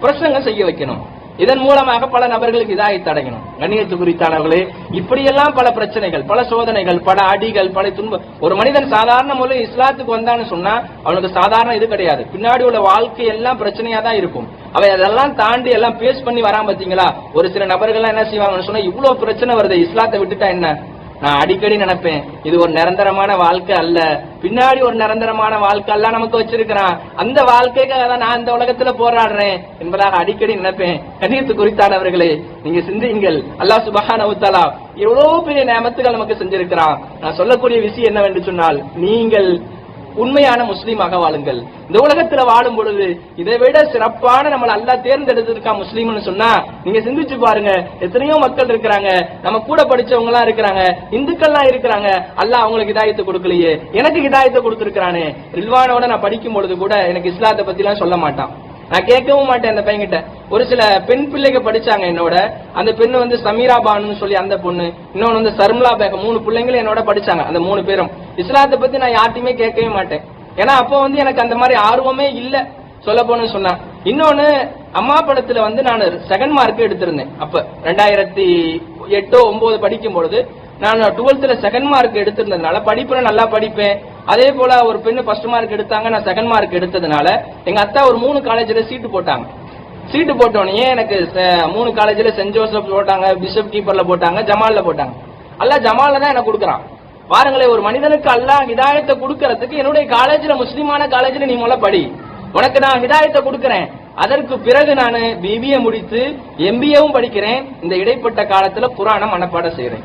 பிரசங்கம் செய்ய வைக்கணும். இதன் மூலமாக பல நபர்களுக்கு ஹிதாயத் அடையணும். கண்ணியத்து குறித்தானவர்களே, இப்படியெல்லாம் பல பிரச்சனைகள், பல சோதனைகள், பல அடிகள், பல துன்பம். ஒரு மனிதன் சாதாரண முறையில் இஸ்லாத்துக்கு வந்தான்னு சொன்னா அவனுக்கு சாதாரண இது கிடையாது, பின்னாடி உள்ள வாழ்க்கை எல்லாம் பிரச்சனையா தான் இருக்கும். அவை அதெல்லாம் தாண்டி எல்லாம் பேஸ் பண்ணி வராம பாத்தீங்களா? ஒரு சில நபர்கள் என்ன செய்வாங்கன்னு சொன்னா, இவ்வளவு பிரச்சனை வருது, இஸ்லாத்தை விட்டுட்டா என்ன? நான் அடிக்கடி நினைப்பேன், இது ஒரு நிரந்தரமான வாழ்க்கை அல்ல, பின்னாடி ஒரு நிரந்தரமான வாழ்க்கை அல்ல நமக்கு வச்சிருக்கிறான், அந்த வாழ்க்கைக்காக தான் நான் இந்த உலகத்துல போராடுறேன் என்பதாக அடிக்கடி நினைப்பேன். கண்ணியத்து குறித்தானவர்களே, நீங்க சிந்தியுங்கள், அல்லாஹ் சுப்ஹானஹு வ தஆலா எவ்வளவு பெரிய நியமத்துகள் நமக்கு செஞ்சிருக்கிறான். நான் சொல்லக்கூடிய விஷயம் என்னவென்று சொன்னால், நீங்கள் உண்மையான முஸ்லீமாக வாழுங்கள். இந்த உலகத்துல வாழும் பொழுது இதை விட சிறப்பான நம்மள அல்லாஹ் தேர்ந்தெடுத்திருக்கா முஸ்லீம்னு சொன்னா நீங்க சிந்திச்சு பாருங்க. எத்தனையோ மக்கள் இருக்கிறாங்க, நம்ம கூட படிச்சவங்க எல்லாம் இருக்கிறாங்க, இந்துக்கள்லாம் இருக்கிறாங்க, அல்லாஹ் அவங்களுக்கு ஹிதாயத்தை கொடுக்கலையே, எனக்கு ஹிதாயத்தை கொடுத்திருக்கானே. ரில்வானோட நான் படிக்கும் பொழுது கூட எனக்கு இஸ்லாத்தை பத்தி எல்லாம் சொல்ல மாட்டான், நான் கேட்கவும் மாட்டேன் அந்த பையன்கிட்ட. ஒரு சில பெண் பிள்ளைங்க படிச்சாங்க என்னோட. அந்த பெண்ணு வந்து சமீரா பானு சொல்லி அந்த பொண்ணு, இன்னொன்னு வந்து சர்மலா பேகம், 3 பிள்ளைங்களும் என்னோட படிச்சாங்க. அந்த 3 பேரும் இஸ்லாத்தை பத்தி நான் யார்ட்டையுமே கேட்கவே மாட்டேன். ஏன்னா அப்போ வந்து எனக்கு அந்த மாதிரி ஆர்வமே இல்ல சொல்ல போன்னு சொன்னா. இன்னொன்னு அம்மா படத்துல வந்து நான் செகண்ட் மார்க் எடுத்திருந்தேன். அப்ப 2008-09 படிக்கும் பொழுது நான் 12th செகண்ட் மார்க் எடுத்திருந்ததுனால படிப்புல நல்லா படிப்பேன். அதே போல ஒரு பெண்ணு ஃபர்ஸ்ட் மார்க் எடுத்தாங்க, நான் செகண்ட் மார்க் எடுத்ததுனால எங்க அத்தா ஒரு 3 காலேஜ்ல சீட்டு போட்டாங்க. சீட்டு போட்டோடனே எனக்கு 3 காலேஜ்ல சென்ட் ஜோசப் போட்டாங்க, பிஷப் கீப்பர்ல போட்டாங்க, ஜமால்ல போட்டாங்க. அல்லாஹ் ஜமால்ல தான் எனக்கு கொடுக்குறான். பாருங்களேன், ஒரு மனிதனுக்கு அல்லாஹ் ஹிதாயத்தை கொடுக்கறதுக்கு என்னுடைய காலேஜ்ல முஸ்லிமான காலேஜ்ல நீ முதல்ல படி, உனக்கு நான் ஹிதாயத்தை கொடுக்கிறேன். அதற்கு பிறகு நான் பிபிஏ முடித்து எம்பிஏவும் படிக்கிறேன். இந்த இடைப்பட்ட காலத்துல குர்ஆனை மனப்பாடம் செய்யறேன்.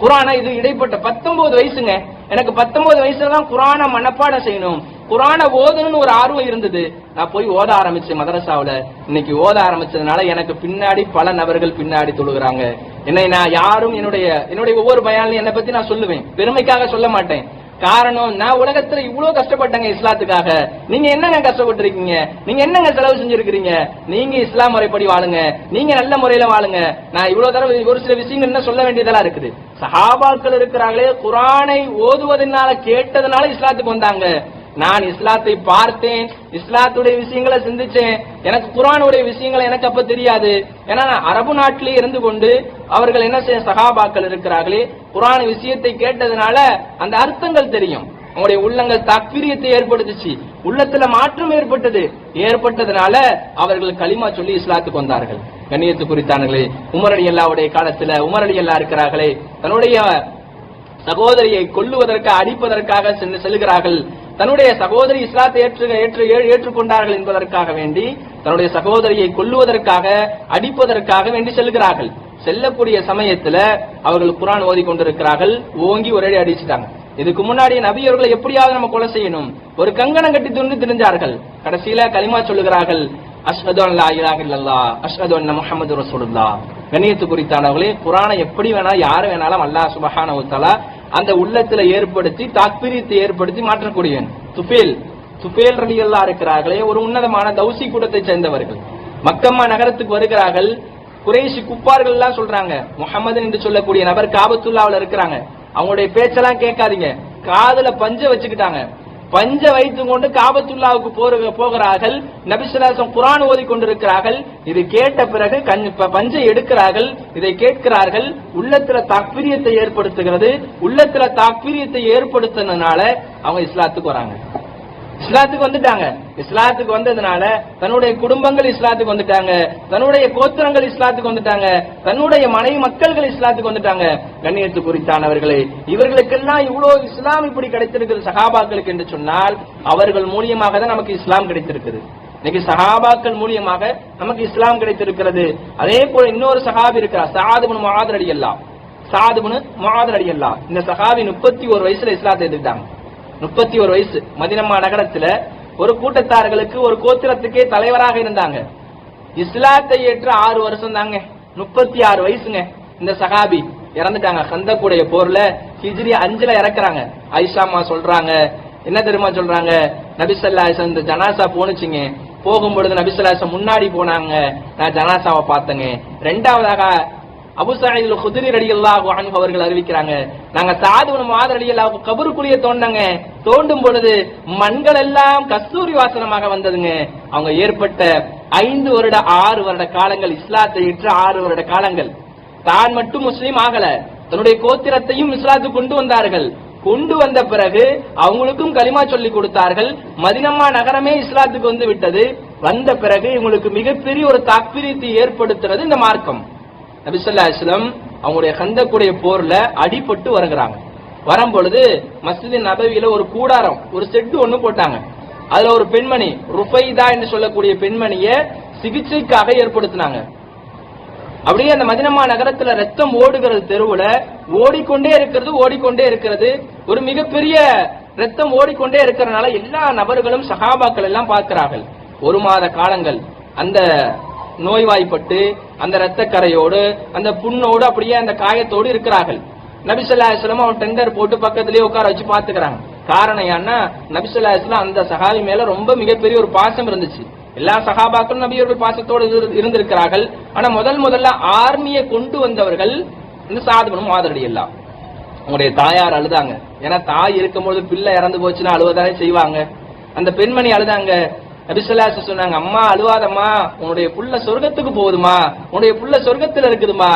குர்ஆனை இது இடைப்பட்ட 19 வயசுங்க. எனக்கு 19 வயசுல தான் குர்ஆனை மனப்பாடம் செய்யணும், குர்ஆனை ஓதணும்னு ஒரு ஆர்வம் இருந்தது. நான் போய் ஓத ஆரம்பிச்சேன் மதரசாவுல. இன்னைக்கு ஓத ஆரம்பிச்சதுனால எனக்கு பின்னாடி பல நபர்கள் பின்னாடி தொழுகிறாங்க. என்னை நான் யாரும் என்னுடைய ஒவ்வொரு பயான்லையும் என்னை பத்தி நான் சொல்லுவேன், பெருமைக்காக சொல்ல மாட்டேன். காரணம், நான் உலகத்துல இவ்வளவு கஷ்டப்பட்டங்க இஸ்லாத்துக்காக. நீங்க என்னங்க கஷ்டப்பட்டிருக்கீங்க, நீங்க என்னங்க செலவு செஞ்சிருக்கீங்க, நீங்க இஸ்லாம் முறைப்படி வாழுங்க, நீங்க நல்ல முறையில வாழுங்க. நான் இவ்வளவு தடவை ஒரு சில விஷயங்கள் என்ன சொல்ல வேண்டியதெல்லாம் இருக்குது. சஹாபாக்கள் இருக்கிறாங்களே, குர்ஆனை ஓதுவதனால கேட்டதுனால இஸ்லாத்துக்கு வந்தாங்க. நான் இஸ்லாத்தை பார்த்தேன், இஸ்லாத்துடைய விஷயங்களை சிந்திச்சேன். எனக்கு குர்ஆனுடைய விஷயங்களை எனக்கு அப்ப தெரியாது. ஏன்னா நான் அரபு நாட்டிலே இருந்து கொண்டு அவர்கள் என்ன செய்ய, சஹாபாக்கள் இருக்கிறார்களே, குர்ஆன் விஷயத்தை கேட்டதுனால அந்த அர்த்தங்கள் தெரியும். அவங்களுடைய உள்ளங்கள் தக்பீரியத்தை ஏற்படுத்துச்சு, உள்ளத்துல மாற்றம் ஏற்பட்டதுனால அவர்கள் கலிமா சொல்லி இஸ்லாத்துக்கு வந்தார்கள். கண்ணியத்து குறித்தானங்களே, உமர் ரலியல்லாஹுடைய காலத்துல உமர் ரலியல்லாஹு இருக்கிறார்களே, தன்னுடைய சகோதரியை கொல்லுவதற்காக அடிப்பதற்காக செல்கிறார்கள். தன்னுடைய சகோதரி இஸ்லாத்தை ஏற்றுக்கொண்டார்கள் என்பதற்காக வேண்டி தன்னுடைய சகோதரியை கொல்லுவதற்காக அடிப்பதற்காக வேண்டி செல்கிறார்கள். செல்லக்கூடிய சமயத்துல அவர்கள் குர்ஆன் ஓதி கொண்டிருக்கிறார்கள். ஓங்கி ஒரே அடிச்சுட்டாங்க. இதுக்கு முன்னாடி நபியவர்களை எப்படியாவது நம்ம கொலை செய்யணும், ஒரு கங்கணம் கட்டி துண்டு திரிஞ்சார்கள். கடைசியில கலிமா சொல்லுகிறார்கள், அஷ்ஹது அன் லா இலாஹ இல்லல்லாஹ் அஷ்ஹது அன்ன முஹம்மது ரசூலுல்லாஹ். கண்ணியத்து குறித்தானவர்களே, குர்ஆனை எப்படி வேணா யாரு வேணாலும் அல்லாஹ் சுப்ஹானஹு வ தஆலா அந்த உள்ளத்துல ஏற்படுத்தி தாக்பீரியத்தை ஏற்படுத்தி மாற்றக்கூடியவன். துஃபேல் ரலியல்லாஹு இருக்கிறார்களே, ஒரு உன்னதமான தௌசி கூட்டத்தை சேர்ந்தவர்கள். மக்கமா நகரத்துக்கு வருகிறார்கள். குறைஷி குப்பார்கள் எல்லாம் சொல்றாங்க, முஹம்மது என்று சொல்லக்கூடிய நபர் காபத்துல்லாஹ்ல இருக்கிறாங்க, அவங்களுடைய பேச்செல்லாம் கேட்காதீங்க. காதுல பஞ்ச வச்சுக்கிட்டாங்க. பஞ்ச வைத்து கொண்டு காபத்துல்லாவுக்கு போகிறார்கள். நபி ஸல்லல்லாஹு அலைஹி வஸல்லம் குர்ஆன் ஓதி கொண்டிருக்கிறார்கள். இது கேட்ட பிறகு பஞ்சை எடுக்கிறார்கள். இதை கேட்கிறார்கள். உள்ளத்துல தக்பீரியத்தை ஏற்படுத்துகிறது. உள்ளத்துல தக்பீரியத்தை ஏற்படுத்தினால அவங்க இஸ்லாத்துக்கு வராங்க. இஸ்லாத்துக்கு வந்துட்டாங்க. இஸ்லாத்துக்கு வந்ததுனால தன்னுடைய குடும்பங்கள் இஸ்லாத்துக்கு வந்துட்டாங்க, தன்னுடைய கோத்திரங்கள் இஸ்லாத்துக்கு வந்துட்டாங்க, தன்னுடைய மனைவி மக்கள்கள் இஸ்லாத்துக்கு வந்துட்டாங்க. கண்ணியத்து குறித்தானவர்களே, இவர்களுக்கெல்லாம் இவ்வளவு இஸ்லாம் இப்படி கிடைத்திருக்கிறது சஹாபாக்களுக்கு என்று சொன்னால் அவர்கள் மூலியமாக தான் நமக்கு இஸ்லாம் கிடைத்திருக்குது. இன்னைக்கு சஹாபாக்கள் மூலியமாக நமக்கு இஸ்லாம் கிடைத்திருக்கிறது. அதே போல இன்னொரு சஹாபி இருக்கிறார், சஅத் இப்னு முஆத் ரலியல்லாஹு. இந்த சஹாபி 31 வயசுல இஸ்லாத்தை ஏத்துக்கிட்டாங்க. 31 வயசு. மதீனா நகரத்துல ஒரு கூட்டத்தார்களுக்கு ஒரு கோத்திரத்துக்கே தலைவராக இருந்தாங்க. இஸ்லாத்தை ஏற்ற 6 வருஷம் தாங்க, 36 வயசுங்க. இந்த சஹாபி இறந்துட்டாங்க. கந்தக்குடைய போர்ல ஹிஜ்ரி 5ல இறக்குறாங்க. ஆயிஷாமா சொல்றாங்க, என்ன தெரியுமா சொல்றாங்க, நபி ஸல்லல்லாஹு அலைஹி வஸல்லம் இந்த ஜனாசா போனுச்சுங்க, போகும்பொழுது நபி ஸல்லல்லாஹு அலைஹி வஸல்லம் முன்னாடி போனாங்க, நான் ஜனாசாவை பார்த்தேங்க. இரண்டாவதாக அபூ சயீத் அல்-குத்ரி ரலியல்லாஹு அன்ஹு அவர்கள் அறிவிக்கிறாங்க, நாங்க சஅத் இப்னு முஆத் ரலியல்லாஹு கபருக்குழிய தோண்டாங்க, தோண்டும் பொழுது மண்கள் எல்லாம் கஸ்தூரி வாசனமாக வந்ததுங்க. அவங்க ஏற்பட்ட 5 வருட 6 வருட காலங்கள், இஸ்லாத்தை ஏற்ற 6 வருட காலங்கள். தான் மட்டும் முஸ்லீம் ஆகல, தன்னுடைய கோத்திரத்தையும் இஸ்லாத்துக்கு கொண்டு வந்தார்கள். கொண்டு வந்த பிறகு அவங்களுக்கும் கலிமா சொல்லி கொடுத்தார்கள். மதீனா நகரமே இஸ்லாத்துக்கு வந்து விட்டது. வந்த பிறகு இவங்களுக்கு மிகப்பெரிய ஒரு தக்பீரியத்தை ஏற்படுத்துறது இந்த மார்க்கம். நபி ஸல்லல்லாஹு அலைஹி வஸல்லம் அவங்களுடைய கந்தக்குடைய போர்ல அடிபட்டு வருகிறாங்க. வரும்பொழுது மஸ்ஜித் நபவியில ஒரு கூடாரம், ஒரு செட்டு ஒண்ணு போட்டாங்க. அதுல ஒரு பெண்மணி ருஃபைதா என்று சொல்லக்கூடிய பெண்மணிய சிகிச்சைக்காக ஏற்படுத்தினாங்க. அப்படியே அந்த மதீனா நகரத்துல ரத்தம் ஓடுகிறது, தெருவுல ஓடிக்கொண்டே இருக்கிறது. ஒரு மிகப்பெரிய ரத்தம் ஓடிக்கொண்டே இருக்கிறனால எல்லா நபர்களும் சஹாபாக்கள் எல்லாம் பார்க்கிறார்கள். 1 மாத காலங்கள் அந்த நோய்வாய்ப்பட்டு அந்த இரத்த கரையோடு அந்த புண்ணோடு அப்படியே அந்த காயத்தோடு இருக்கிறார்கள். நபி ஸல்லல்லாஹு அலைஹி வஸல்லம் அவன் டெண்டர் போட்டு பக்கத்திலேயே உட்கார வச்சு பாத்துக்கிறாங்க. காரணம் ஏன்னா நபி ஸல்லல்லாஹு அலைஹி வஸல்லம் அந்த சஹாபி மேல ரொம்ப மிகப்பெரிய ஒரு பாசம் இருந்துச்சு. எல்லா சஹாபாக்களும் நபியர்கள் பாசத்தோடு இருந்திருக்கிறார்கள். ஆனா முதல்ல ஆர்மியை கொண்டு வந்தவர்கள் இந்த சாத் பின் முஆத் ரலியல்லாஹு. உங்களுடைய தாயார் அழுதாங்க. ஏன்னா தாய் இருக்கும்போது பிள்ளை இறந்து போச்சுன்னா அழுவதானே செய்வாங்க. அந்த பெண்மணி அழுதாங்க. நபி ஸல்லல்லாஹு அலைஹி வஸல்லம் சொன்னாங்க, அம்மா அழுவாதம்மா, உன்னுடைய புள்ள சொர்க்கத்துக்கு போகுதுமா, உன்னுடைய புள்ள சொர்க்கத்துல இருக்குதுமா,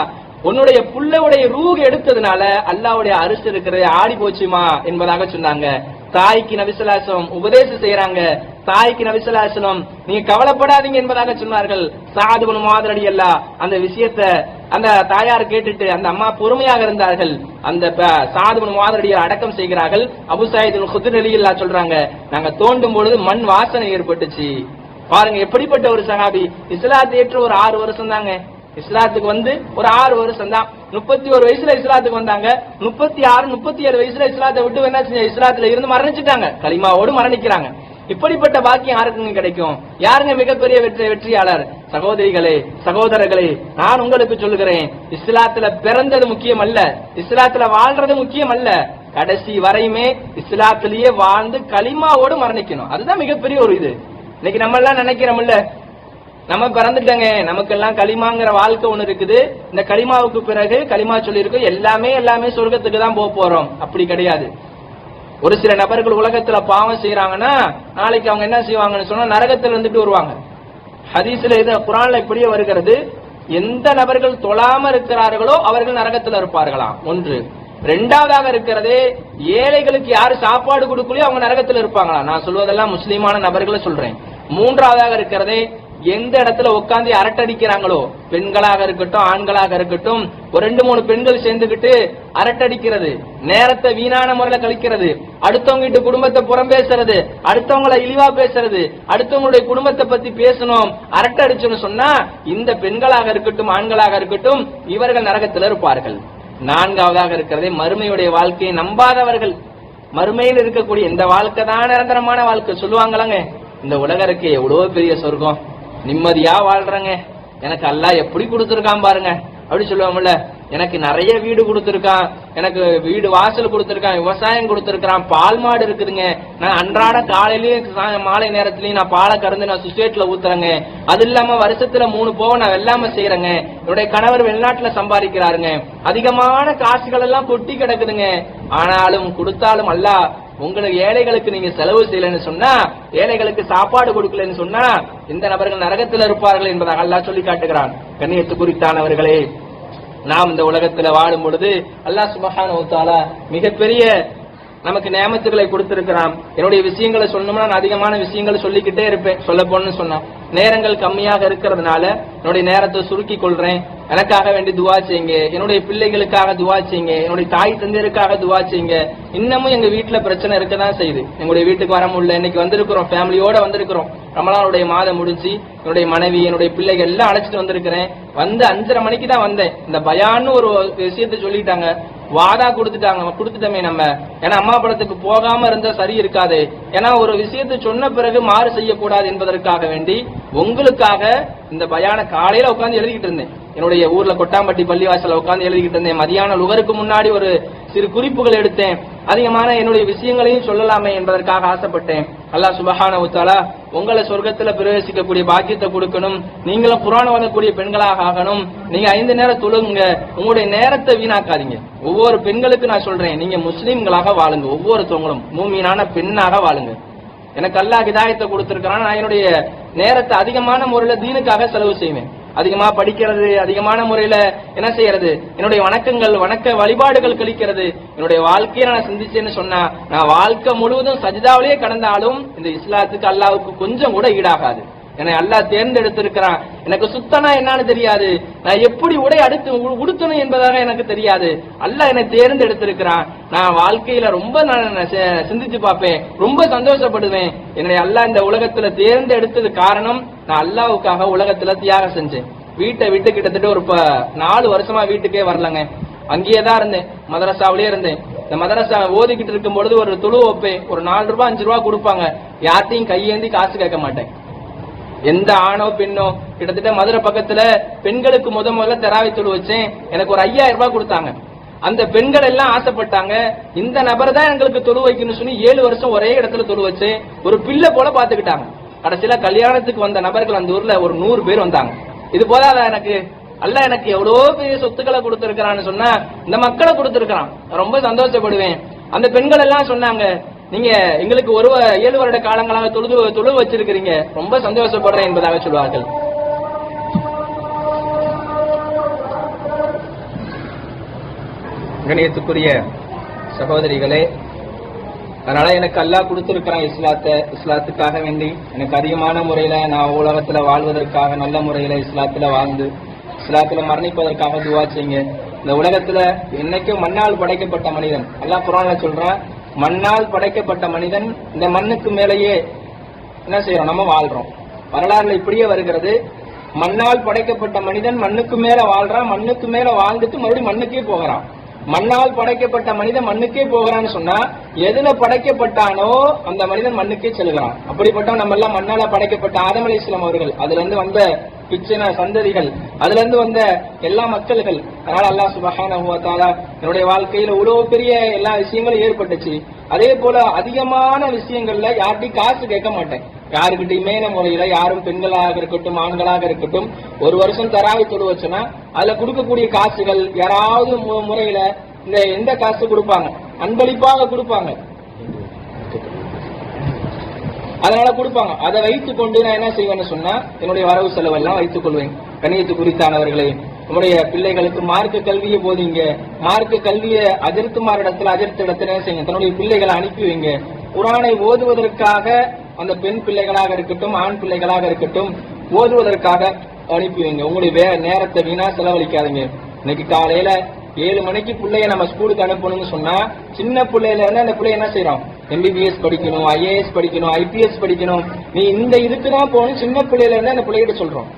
உன்னுடைய புள்ளவுடைய ரூஹ் எடுத்ததுனால அல்லாஹ்வுடைய அரிசி இருக்கிறது ஆடி போச்சுமா என்பதாக சொன்னாங்க. தாய்க்கு நபி ஸல்லல்லாஹு அலைஹி வஸல்லம் உபதேசம் செய்யறாங்க. தாய்க்கு நபி ஸல்லல்லாஹு அலைஹி வஸல்லம் நீங்க கவலைப்படாதீங்க என்பதாக சொன்னார்கள். ஸஅத் பின் முஆத் ரலியல்லாஹு அந்த விஷயத்தை அந்த தாயார் கேட்டுட்டு அந்த அம்மா பொறுமையாக இருந்தார்கள். அந்த ஸஅத் பின் முஆத் ரலியல்லாஹு அடக்கம் செய்கிறார்கள். அபூ ஸயீத் அல் குத்ரி ரலியல்லாஹு சொல்றாங்க, நாங்க தோண்டும் பொழுது மண் வாசனை ஏற்பட்டுச்சு. பாருங்க எப்படிப்பட்ட ஒரு சஹாபி. இஸ்லாத்தை ஏற்ற ஒரு 6 வருஷம் தாங்க. இஸ்லாத்துக்கு வந்து ஒரு 6 வருஷம் தான். 31 வயசுல இஸ்லாத்துக்கு வந்தாங்க. 36 37 வயசுல இஸ்லாத்தை விட்டு என்ன செஞ்ச இஸ்லாத்துல இருந்து மரணிச்சுட்டாங்க. கலிமாவோடு மரணிக்கிறாங்க. இப்படிப்பட்ட பாக்கியம் யாருக்குங்க கிடைக்கும்? யாருங்க மிகப்பெரிய வெற்றியாளர்? சகோதரிகளே, சகோதரர்களே, நான் உங்களுக்கு சொல்லுகிறேன், இஸ்லாத்துல பிறந்தது முக்கியம் அல்ல, இஸ்லாத்துல வாழ்றது முக்கியம் அல்ல, கடைசி வரையுமே இஸ்லாத்திலேயே வாழ்ந்து கலிமாவோடு மரணிக்கணும். அதுதான் மிகப்பெரிய ஒரு இது. இன்னைக்கு நம்ம எல்லாம் நினைக்கிறோம்ல, நம்ம பிறந்துட்டங்க, நமக்கெல்லாம் களிமாங்கிற வாழ்க்கை ஒண்ணு இருக்குது, இந்த களிமாவுக்கு பிறகு களிமா சொல்லியிருக்கோம் எல்லாமே சொர்க்கத்துக்கு தான் போக போறோம். அப்படி கிடையாது. ஒரு சில நபர்கள் உலகத்துல பாவம் செய்யறாங்கன்னா நாளைக்கு அவங்க என்ன செய்வாங்கன்னு சொன்னா நரகத்துல இருந்துட்டு வருவாங்க. ஹதீஸ்ல இது குர்ஆன்ல இப்படியே வருகிறது, எந்த நபர்கள் தொழாம இருக்கிறார்களோ அவர்கள் நரகத்துல இருப்பார்களாம். 1. 2வதாக இருக்கிறது, ஏழைகளுக்கு யாரு சாப்பாடு கொடுக்கலையோ அவங்க நரகத்துல இருப்பாங்களா. நான் சொல்வதெல்லாம் முஸ்லிமான நபர்களை சொல்றேன். 3வதாக இருக்கிறது, எந்த இடத்துல உட்காந்து அரட்டடிக்கிறாங்களோ, பெண்களாக இருக்கட்டும் ஆண்களாக இருக்கட்டும், ஒரு 2-3 பெண்கள் சேர்ந்துகிட்டு அரட்டடிக்கிறது, நேரத்தை வீணான முறையில கழிக்கிறது, அடுத்தவங்க கிட்ட குடும்பத்தை புறம் பேசுறது, அடுத்தவங்களை இழிவா பேசுறது, அடுத்தவங்களுடைய குடும்பத்தை பத்தி பேசணும், அரட்டடிச்சுன்னு சொன்னா இந்த பெண்களாக இருக்கட்டும் ஆண்களாக இருக்கட்டும் இவர்கள் நரகத்தில் இருப்பார்கள். 4வதாக இருக்கிறதே மறுமையுடைய வாழ்க்கையை நம்பாதவர்கள். மறுமையில் இருக்கக்கூடிய இந்த வாழ்க்கை தான் நிரந்தரமான வாழ்க்கை சொல்லுவாங்களாங்க. இந்த உலகம் இருக்கு எவ்வளவு பெரிய சொர்க்கம், நிம்மதியா வாழ்றங்க, எனக்கு அல்லாஹ் எப்படி கொடுத்துருக்கான் பாருங்க அப்படி சொல்லுவாங்கல்ல. எனக்கு நிறைய வீடு கொடுத்துருக்கான், எனக்கு வீடு வாசல் கொடுத்துருக்கான், விவசாயம் கொடுத்துருக்கான், பால் மாடு இருக்குதுங்க, நான் அன்றாட காலையிலயும் மாலை நேரத்திலயும் நான் பாலை கறந்து நான் சுசேட்ல ஊத்துறேங்க, அது இல்லாம வருஷத்துல 3 போக நான் வெள்ளாம செய்யறேங்க, என்னுடைய கணவர் வெளிநாட்டுல சம்பாதிக்கிறாருங்க, அதிகமான காசுகள் எல்லாம் கொட்டி கிடக்குதுங்க, ஆனாலும் கொடுத்தாலும் அல்லாஹ் உங்களுக்கு ஏழைகளுக்கு நீங்க செலவு செய்யலன்னு சொன்னா, ஏழைகளுக்கு சாப்பாடு கொடுக்கலன்னு சொன்னா இந்த நபர்கள் நரகத்தில் இருப்பார்கள் என்பதாக அல்லாஹ் சொல்லி காட்டுகிறான். கண்ணியத்து குறித்தானவர்களே, நாம் இந்த உலகத்துல வாழும் பொழுது அல்லாஹ் சுப்ஹானஹு வ தஆலா மிகப்பெரிய நமக்கு நியமத்துகளை கொடுத்திருக்கிறான். என்னுடைய விஷயங்களை சொல்லணும்னா நான் அதிகமான விஷயங்களை சொல்லிக்கிட்டே இருப்பேன். சொல்ல போன்னு சொன்னா நேரங்கள் கம்மியாக இருக்கிறதுனால என்னுடைய நேரத்தை சுருக்கி கொள்றேன். எனக்காக வேண்டி துவா செய்யுங்க, என்னுடைய பிள்ளைகளுக்காக துவா செய்யுங்க, என்னுடைய தாய் தந்தையருக்காக துவா செய்யுங்க. இன்னமும் எங்க வீட்டுல பிரச்சனை இருக்கதான் செய்யுது. எங்களுடைய வீட்டுக்கு வர முடியல, இன்னைக்கு வந்திருக்கிறோம், ஃபேமிலியோட வந்திருக்கிறோம். ரமலானுடைய மாதம் முடிஞ்சு என்னுடைய மனைவி என்னுடைய பிள்ளைகள் எல்லாம் அழைச்சிட்டு வந்திருக்கிறேன். வந்து 5:30 மணிக்கு தான் வந்தேன். இந்த பயான்னு ஒரு விஷயத்தை சொல்லிட்டாங்க, வாதா கொடுத்துட்டோமே நம்ம, ஏன்னா அம்மா படத்துக்கு போகாம இருந்தா சரி இருக்காது, ஏன்னா ஒரு விஷயத்தை சொன்ன பிறகு மாறு செய்யக்கூடாது என்பதற்காக வேண்டி உங்களுக்காக இந்த பயான காலையில உட்காந்து எழுதிக்கிட்டு இருந்தேன். என்னுடைய ஊர்ல கொட்டாம்பட்டி பள்ளிவாசல உட்காந்து எழுதிக்கிட்டு இருந்தேன். மதியான லுகருக்கு முன்னாடி ஒரு சிறு குறிப்புகள் எடுத்தேன். அதிகமான என்னுடைய விஷயங்களையும் சொல்லலாமே என்பதற்காக ஆசைப்பட்டேன். அல்லாஹ் சுப்ஹானஹு வ தஆலா உங்களை சொர்க்கத்துல பிரவேசிக்கக்கூடிய பாக்கியத்தை கொடுக்கணும். நீங்களும் குர்ஆன் ஓதக்கூடிய பெண்களாக ஆகணும். நீங்க 5 நேரம் தொழுங்க, உங்களுடைய நேரத்தை வீணாக்காதீங்க. ஒவ்வொரு பெண்களுக்கு நான் சொல்றேன், நீங்க முஸ்லீம்களாக வாழுங்க, ஒவ்வொருத்தவங்களும் மூமினான பெண்ணாக வாழுங்க. எனக்கு அல்லாஹ் ஹிதாயத்தை கொடுத்திருக்கிறான், நான் என்னுடைய நேரத்தை அதிகமான முறையில தீனுக்காக செலவு செய்வேன். அதிகமா படிக்கிறது, அதிகமான முறையில என்ன செய்யறது, என்னுடைய வணக்க வழிபாடுகள் கழிக்கிறது. என்னுடைய வாழ்க்கையை நான் சிந்திச்சேன்னு சொன்னா நான் வாழ்க்கை முழுவதும் சஜிதாவிலேயே கடந்தாலும் இந்த இஸ்லாத்துக்கு அல்லாஹ்வுக்கு கொஞ்சம் கூட ஈடாகாது. என்னை அல்லாஹ் தேர்ந்தெடுத்திருக்கிறான். எனக்கு சுத்தனா என்னன்னு தெரியாது, நான் எப்படி உடை அடுத்து உடுத்தணும் என்பதாக எனக்கு தெரியாது. அல்லாஹ் என்னை தேர்ந்தெடுத்திருக்கிறான். நான் வாழ்க்கையில ரொம்ப சிந்திச்சு பார்ப்பேன், ரொம்ப சந்தோஷப்படுவேன். என்னை அல்லாஹ் இந்த உலகத்துல தேர்ந்தெடுத்தது காரணம் நான் அல்லாஹ்வுக்காக உலகத்துல தியாகம் செஞ்சேன். வீட்டை விட்டு கிட்டத்தட்ட ஒரு 4 வருஷமா வீட்டுக்கே வரலங்க. அங்கேயே தான் இருந்தேன், மதரசாவிலே இருந்தேன். இந்த மதரசா ஓதிக்கிட்டு இருக்கும் பொழுது ஒரு தொழு வைப்பேன், ஒரு 4 ரூபாய் 5 ரூபாய் கொடுப்பாங்க. யார்ட்டையும் கையேந்தி காசு கேட்க மாட்டேன். எந்த ஆணோ பெண்ணோ, கிட்டத்தட்ட மதுரை பக்கத்துல பெண்களுக்கு முதல்ல தராவி தொழு வச்சேன். எனக்கு ஒரு 5000 ரூபாய் கொடுத்தாங்க. அந்த பெண்கள் எல்லாம் ஆசைப்பட்டாங்க, இந்த நபர் தான் எங்களுக்கு தொழு வைக்கணும்னு சொல்லி 7 வருஷம் ஒரே இடத்துல தொழு வச்சேன். ஒரு பிள்ளை போல பாத்துக்கிட்டாங்க. கடைசியில கல்யாணத்துக்கு வந்த நபர்கள் அந்த ஊர்ல ஒரு 100 பேர் வந்தாங்க. இது போதாத எனக்கு அல்ல, எனக்கு எவ்வளவு பெரிய சொத்துக்களை கொடுத்திருக்கிறான்னு சொன்னா இந்த மக்களை கொடுத்திருக்கிறான், ரொம்ப சந்தோஷப்படுவேன். அந்த பெண்கள் எல்லாம் சொன்னாங்க, நீங்க எங்களுக்கு 7 வருட காலங்களாக தொழு வச்சிருக்கிறீங்க, ரொம்ப சந்தோஷப்படுறேன் என்பதாக சொல்வார்கள். கணியத்துக்குரிய சகோதரிகளே, அதனால எனக்கு அல்லாஹ் கொடுத்திருக்கிறான் இஸ்லாத்துக்காக வேண்டி எனக்கு அதிகமான முறையில நான் உலகத்துல வாழ்வதற்காக நல்ல முறையில இஸ்லாத்துல வாழ்ந்து இஸ்லாத்துல மரணிப்பதற்காக துவா செய்யுங்க. இந்த உலகத்துல என்னைக்கும் மண்ணால் படைக்கப்பட்ட மனிதன், அல்லாஹ் குர்ஆன்ல சொல்றான், மண்ணால் படைக்கப்பட்ட மனிதன் இந்த மண்ணுக்கு மேலேயே என்ன செய்யறோம், நம்ம வாழ்றோம். வரலாறுல இப்படியே வருகிறது, மண்ணால் படைக்கப்பட்ட மனிதன் மண்ணுக்கு மேல வாழ்றான், மண்ணுக்கு மேல வாழ்ந்துட்டு மறுபடியும் மண்ணுக்கே போகிறான். மண்ணால் படைக்கப்பட்ட மனிதன் மண்ணுக்கே போகிறான்னு சொன்னா எதுல படைக்கப்பட்டானோ அந்த மனிதன் மண்ணுக்கே செல்கிறான். அப்படிப்பட்ட நம்ம எல்லாம் மண்ணால படைக்கப்பட்ட ஆதம் அலைஹிஸ்ஸலாம் அவர்கள், அதுல இருந்து வந்த பிச்சன சந்ததிகள், அதுல இருந்து வந்த எல்லா மக்கள்கள். அதனால அல்லாஹ் சுப்ஹானஹு வ தஆலா என்னுடைய வாழ்க்கையில இவ்வளவு பெரிய எல்லா விஷயங்களும் ஏற்பட்டுச்சு. அதே போல அதிகமான விஷயங்கள்ல யார்கிட்டையும் காசு கேட்க மாட்டேன். யாருக்கிட்டையுமே முறையில யாரும் பெண்களாக இருக்கட்டும் ஆண்களாக இருக்கட்டும் ஒரு வருஷம் தராவி தொழு வச்சோன்னா அதுல கொடுக்கக்கூடிய காசுகள் யாராவது முறையில இந்த எந்த காசு கொடுப்பாங்க, அன்பளிப்பாக கொடுப்பாங்க, அதனால கொடுப்பாங்க. அதை வைத்துக் கொண்டு நான் என்ன செய்வேன்னு சொன்னா என்னுடைய வரவு செலவெல்லாம் வைத்துக் கொள்வேன். கண்ணியத்து குறித்தானவர்களே, நம்முடைய பிள்ளைகளுக்கு மார்க்க கல்வியை போதிங்க. மார்க்க கல்வியை அஜர்த்து இடத்துல செய்யுங்க. தன்னுடைய பிள்ளைகளை அனுப்பி வைங்க. குர்ஆனை ஓதுவதற்காக அந்த பெண் பிள்ளைகளாக இருக்கட்டும் ஆண் பிள்ளைகளாக இருக்கட்டும் ஓதுவதற்காக அனுப்பி வைங்க. உங்களுடைய நேரத்தை வீணா செலவழிக்காதீங்க. இன்னைக்கு காலையில 7 மணிக்கு பிள்ளைய நம்ம ஸ்கூலுக்கு அனுப்பணும்னு சொன்னா சின்ன பிள்ளையில இருந்து அந்த பிள்ளைய என்ன செய்யறோம், MBBS படிக்கணும், IAS படிக்கணும், IPS படிக்கணும், நீ இந்த இதுக்குதான் போகணும். சின்ன பிள்ளையில இருந்து அந்த பிள்ளைகிட்ட சொல்றோம்.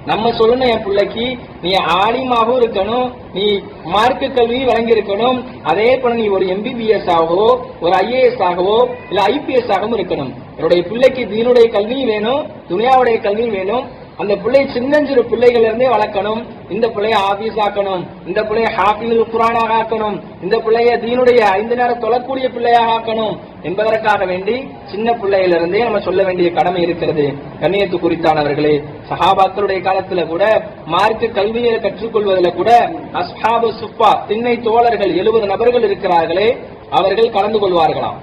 நம்ம சொல்லணும், என் பிள்ளைக்கு நீ ஆலிமாகவும் இருக்கணும், நீ மார்க்க கல்வி வழங்கி இருக்கணும், அதே போல நீ ஒரு MBBS ஆகவோ ஒரு IAS ஆகவோ இல்ல IPS ஆகவும் இருக்கணும். என்னுடைய பிள்ளைக்கு தீனுடைய கல்வியும் வேணும், துனியாவுடைய கல்வியும் வேணும். அந்த பிள்ளை சின்னஞ்சிறு பிள்ளைகள் இருந்தே வளர்க்கணும். இந்த பிள்ளைய ஆபீஸ் ஆக்கணும், இந்த பிள்ளைய ஹாஃபில் குர்ஆனாக ஆக்கணும், இந்த பிள்ளைய தீனுடைய 5 நேரம் தொழக்கூடிய பிள்ளையாக ஆக்கணும் என்பதற்காக வேண்டி சின்ன பிள்ளையிலிருந்தே நம்ம சொல்ல வேண்டிய கடமை இருக்கிறது. கண்ணியத்து குறித்தானவர்களே, சஹாபாக்களுடைய காலத்துல கூட மார்க்க கல்வியை கற்றுக்கொள்வதில் கூட அஸ்ஹாபு சுஃபா திண்ணை தோழர்கள் 70 நபர்கள் இருக்கிறார்களே, அவர்கள் கலந்து கொள்வார்களாம்.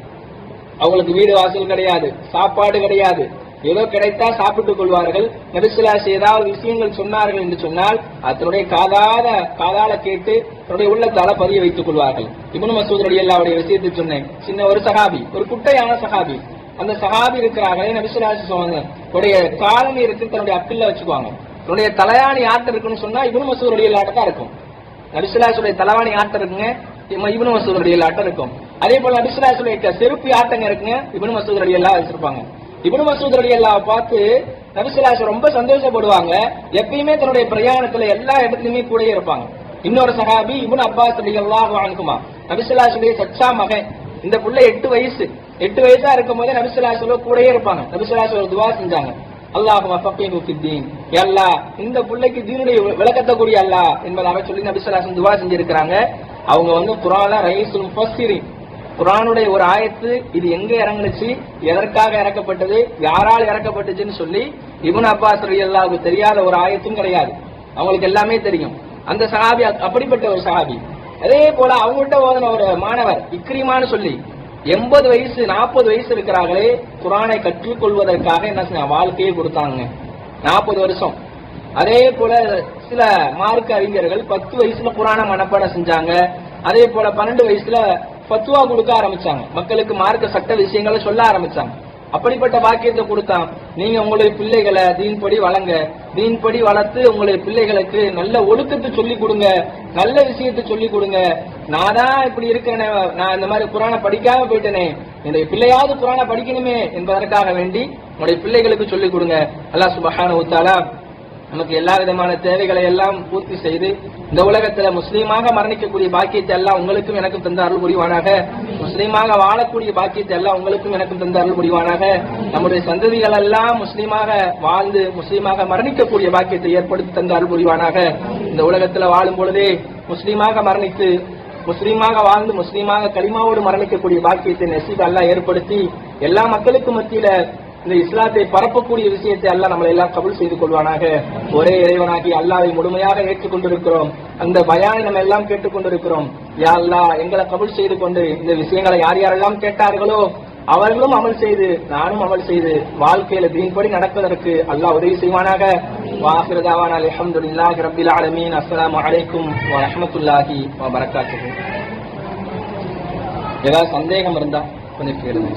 அவங்களுக்கு வீடு வாசல் கிடையாது, சாப்பாடு கிடையாது, ஏதோ கிடைத்தா சாப்பிட்டுக் கொள்வார்கள். நபி ஸல்லல்லாஹு அலைஹி வஸல்லம் ஏதாவது விஷயங்கள் சொன்னார்கள் என்று சொன்னால் அதனுடைய காதால கேட்டு தன்னுடைய உள்ளத்தால பதிய வைத்துக் கொள்வார்கள். இப்னு மஸ்ஊத் ரலியல்லாஹு அன்ஹு விஷயத்தை சொன்னேன். சின்ன ஒரு சஹாபி, ஒரு குட்டையான சஹாபி. அந்த சஹாபி இருக்கிறார்களே, நபி ஸல்லல்லாஹு அலைஹி வஸல்லம் காலனி இருக்கு தன்னுடைய அக்கில்ல வச்சுக்குவாங்க. தன்னுடைய தலையாணி ஆட்ட இருக்குன்னு சொன்னா இப்னு மஸ்ஊத் ரலியல்லாஹு தான் இருக்கும். நபி ஸல்லல்லாஹு அலைஹி வஸல்லம் தலைவாணி ஆட்ட இருக்குங்க, இப்னு மஸ்ஊத் ரலியல்லாஹு ஆட்ட இருக்கும். அதே போல நபி ஸல்லல்லாஹு அலைஹி வஸல்லம் செருப்பு ஆட்டங்க இருக்குங்க, இப்னு மஸ்ஊத் ரலியல்லாஹு வச்சிருப்பாங்க. இப்னு மஸ்ஊத் ரலியல்லாஹு பார்த்து நபி ஸல்லல்லாஹு அலைஹி வஸல்லம் ரொம்ப சந்தோஷப்படுவாங்க. எப்பயுமே தன்னுடைய பிரயாணத்துல எல்லா இடத்துலயுமே கூட இருப்பாங்க. இன்னொரு சஹாபி இப்னு அப்பாஸ் ரலியல்லாஹு அன்ஹுமா, நபி ஸல்லல்லாஹு அலைஹி வஸல்லம் சச்சா மகன். இந்த புள்ள 8 வயசா இருக்கும் போதே நபி ஸல்லல்லாஹு அலைஹி வஸல்லம் கூடயே இருப்பாங்க. நபி ஸல்லல்லாஹு அலைஹி வஸல்லம் துஆ செஞ்சாங்க, அல்லாஹும்ம ஃபக்ஹிஹு ஃபித்தீன், யா அல்லாஹ் இந்த புள்ளைக்கு தீனுடைய விளக்கத்தை கூடிய அல்லாஹ் என்பதாக சொல்லி நபி ஸல்லல்லாஹு அலைஹி வஸல்லம் துஆ செஞ்சிருக்கிறாங்க. அவங்க குர்ஆன்ல ரயீசுல் முஃபஸ்ஸிரின், குர்ஆனுடைய ஒரு ஆயத்து இது எங்க இறங்குச்சு, எதற்காக இறக்கப்பட்டது, யாரால் இறக்கப்பட்டுச்சுன்னு சொல்லி இப்னு அப்பாஸ் ரலியல்லாஹு தெரியாத ஒரு ஆயத்தும் கிடையாது. அவங்களுக்கு எல்லாமே தெரியும். அந்த சஹாபி அப்படிப்பட்ட ஒரு சஹாபி. அதே போல அவங்ககிட்ட ஓதுன ஒரு மாணவர் இக்ரிமான்னு சொல்லி 80 வயசு 40 வயசு இருக்கிறார்களே, குர்ஆனை கற்றுக்கொள்வதற்காக என்ன செஞ்ச வாழ்க்கையை கொடுத்தாங்க 40 வருஷம். அதே போல சில மார்க்க அறிஞர்கள் 10 வயசுல குர்ஆனை மனப்பாடம் செஞ்சாங்க. அதே போல 12 வயசுல ஃபத்வா கொடுக்க ஆரம்பிச்சாங்க, மக்களுக்கு மார்க்க சட்ட விஷயங்களை சொல்ல ஆரம்பிச்சாங்க. அப்படிப்பட்ட பாக்கியத்தை கொடுத்தான். நீங்க உங்களுடைய பிள்ளைகளை தீன்படி வளங்க, தீன்படி வளர்த்து உங்களுடைய பிள்ளைகளுக்கு நல்ல ஒழுக்கத்தை சொல்லி கொடுங்க, நல்ல விஷயத்தை சொல்லி கொடுங்க. நான் தான் இப்படி இருக்கிறேனே, நான் இந்த மாதிரி குர்ஆனை படிக்காம போயிட்டேனே, என்னுடைய பிள்ளையாவது குர்ஆனை படிக்கணுமே என்பதற்காக வேண்டி உங்களுடைய பிள்ளைகளுக்கு சொல்லிக் கொடுங்க. அல்லாஹ் சுப்ஹானஹு வ தஆலா நமக்கு எல்லா விதமான தேவைகளை எல்லாம் பூர்த்தி செய்து இந்த உலகத்துல முஸ்லீமாக மரணிக்கக்கூடிய பாக்கியத்தை எல்லாம் உங்களுக்கும் எனக்கும் தந்த அருள் புரிவானாக. முஸ்லீமாக வாழக்கூடிய பாக்கியத்தை எல்லாம் உங்களுக்கும் எனக்கும் தந்த அருள் புரிவானாக. நம்முடைய சந்ததிகள் எல்லாம் முஸ்லீமாக வாழ்ந்து முஸ்லீமாக மரணிக்கக்கூடிய பாக்கியத்தை ஏற்படுத்தி தந்த அருள் புரிவானாக. இந்த உலகத்துல வாழும் பொழுதே முஸ்லீமாக மரணித்து முஸ்லீமாக வாழ்ந்து முஸ்லீமாக கலிமாவோடு மரணிக்கக்கூடிய பாக்கியத்தை நசீப் அல்லாஹ் ஏற்படுத்தி எல்லா மக்களுக்கும் மத்தியில இந்த இஸ்லாத்தை பரப்பக்கூடிய விஷயத்தை அல்லாஹ் நம்மளை எல்லாம் கபூல் செய்து கொள்வானாக. ஒரே இறைவனாகி அல்லாஹ்வை முழுமையாக ஏற்றுக்கொண்டிருக்கிறோம். அந்த பயானை நம்ம எல்லாம் கேட்டுக்கொண்டிருக்கிறோம். யா அல்லாஹ் எங்களை கபூல் செய்து கொண்டு இந்த விஷயங்களை யார் யாரெல்லாம் கேட்டார்களோ அவர்களும் அமல் செய்து நானும் அமல் செய்து வாழ்க்கையில தீன்படி நடப்பதற்கு அல்லாஹ் உதவி செய்வானாக. வாஹிரு தாவானா அல்ஹம்துலில்லாஹி ரப்பில் ஆலமீன். அஸ்ஸலாமு அலைக்கும் வ ரஹ்மத்துல்லாஹி வ பரக்காத்துஹு. ஏதாவது சந்தேகம் இருந்தா கொஞ்சம் கேளுங்க.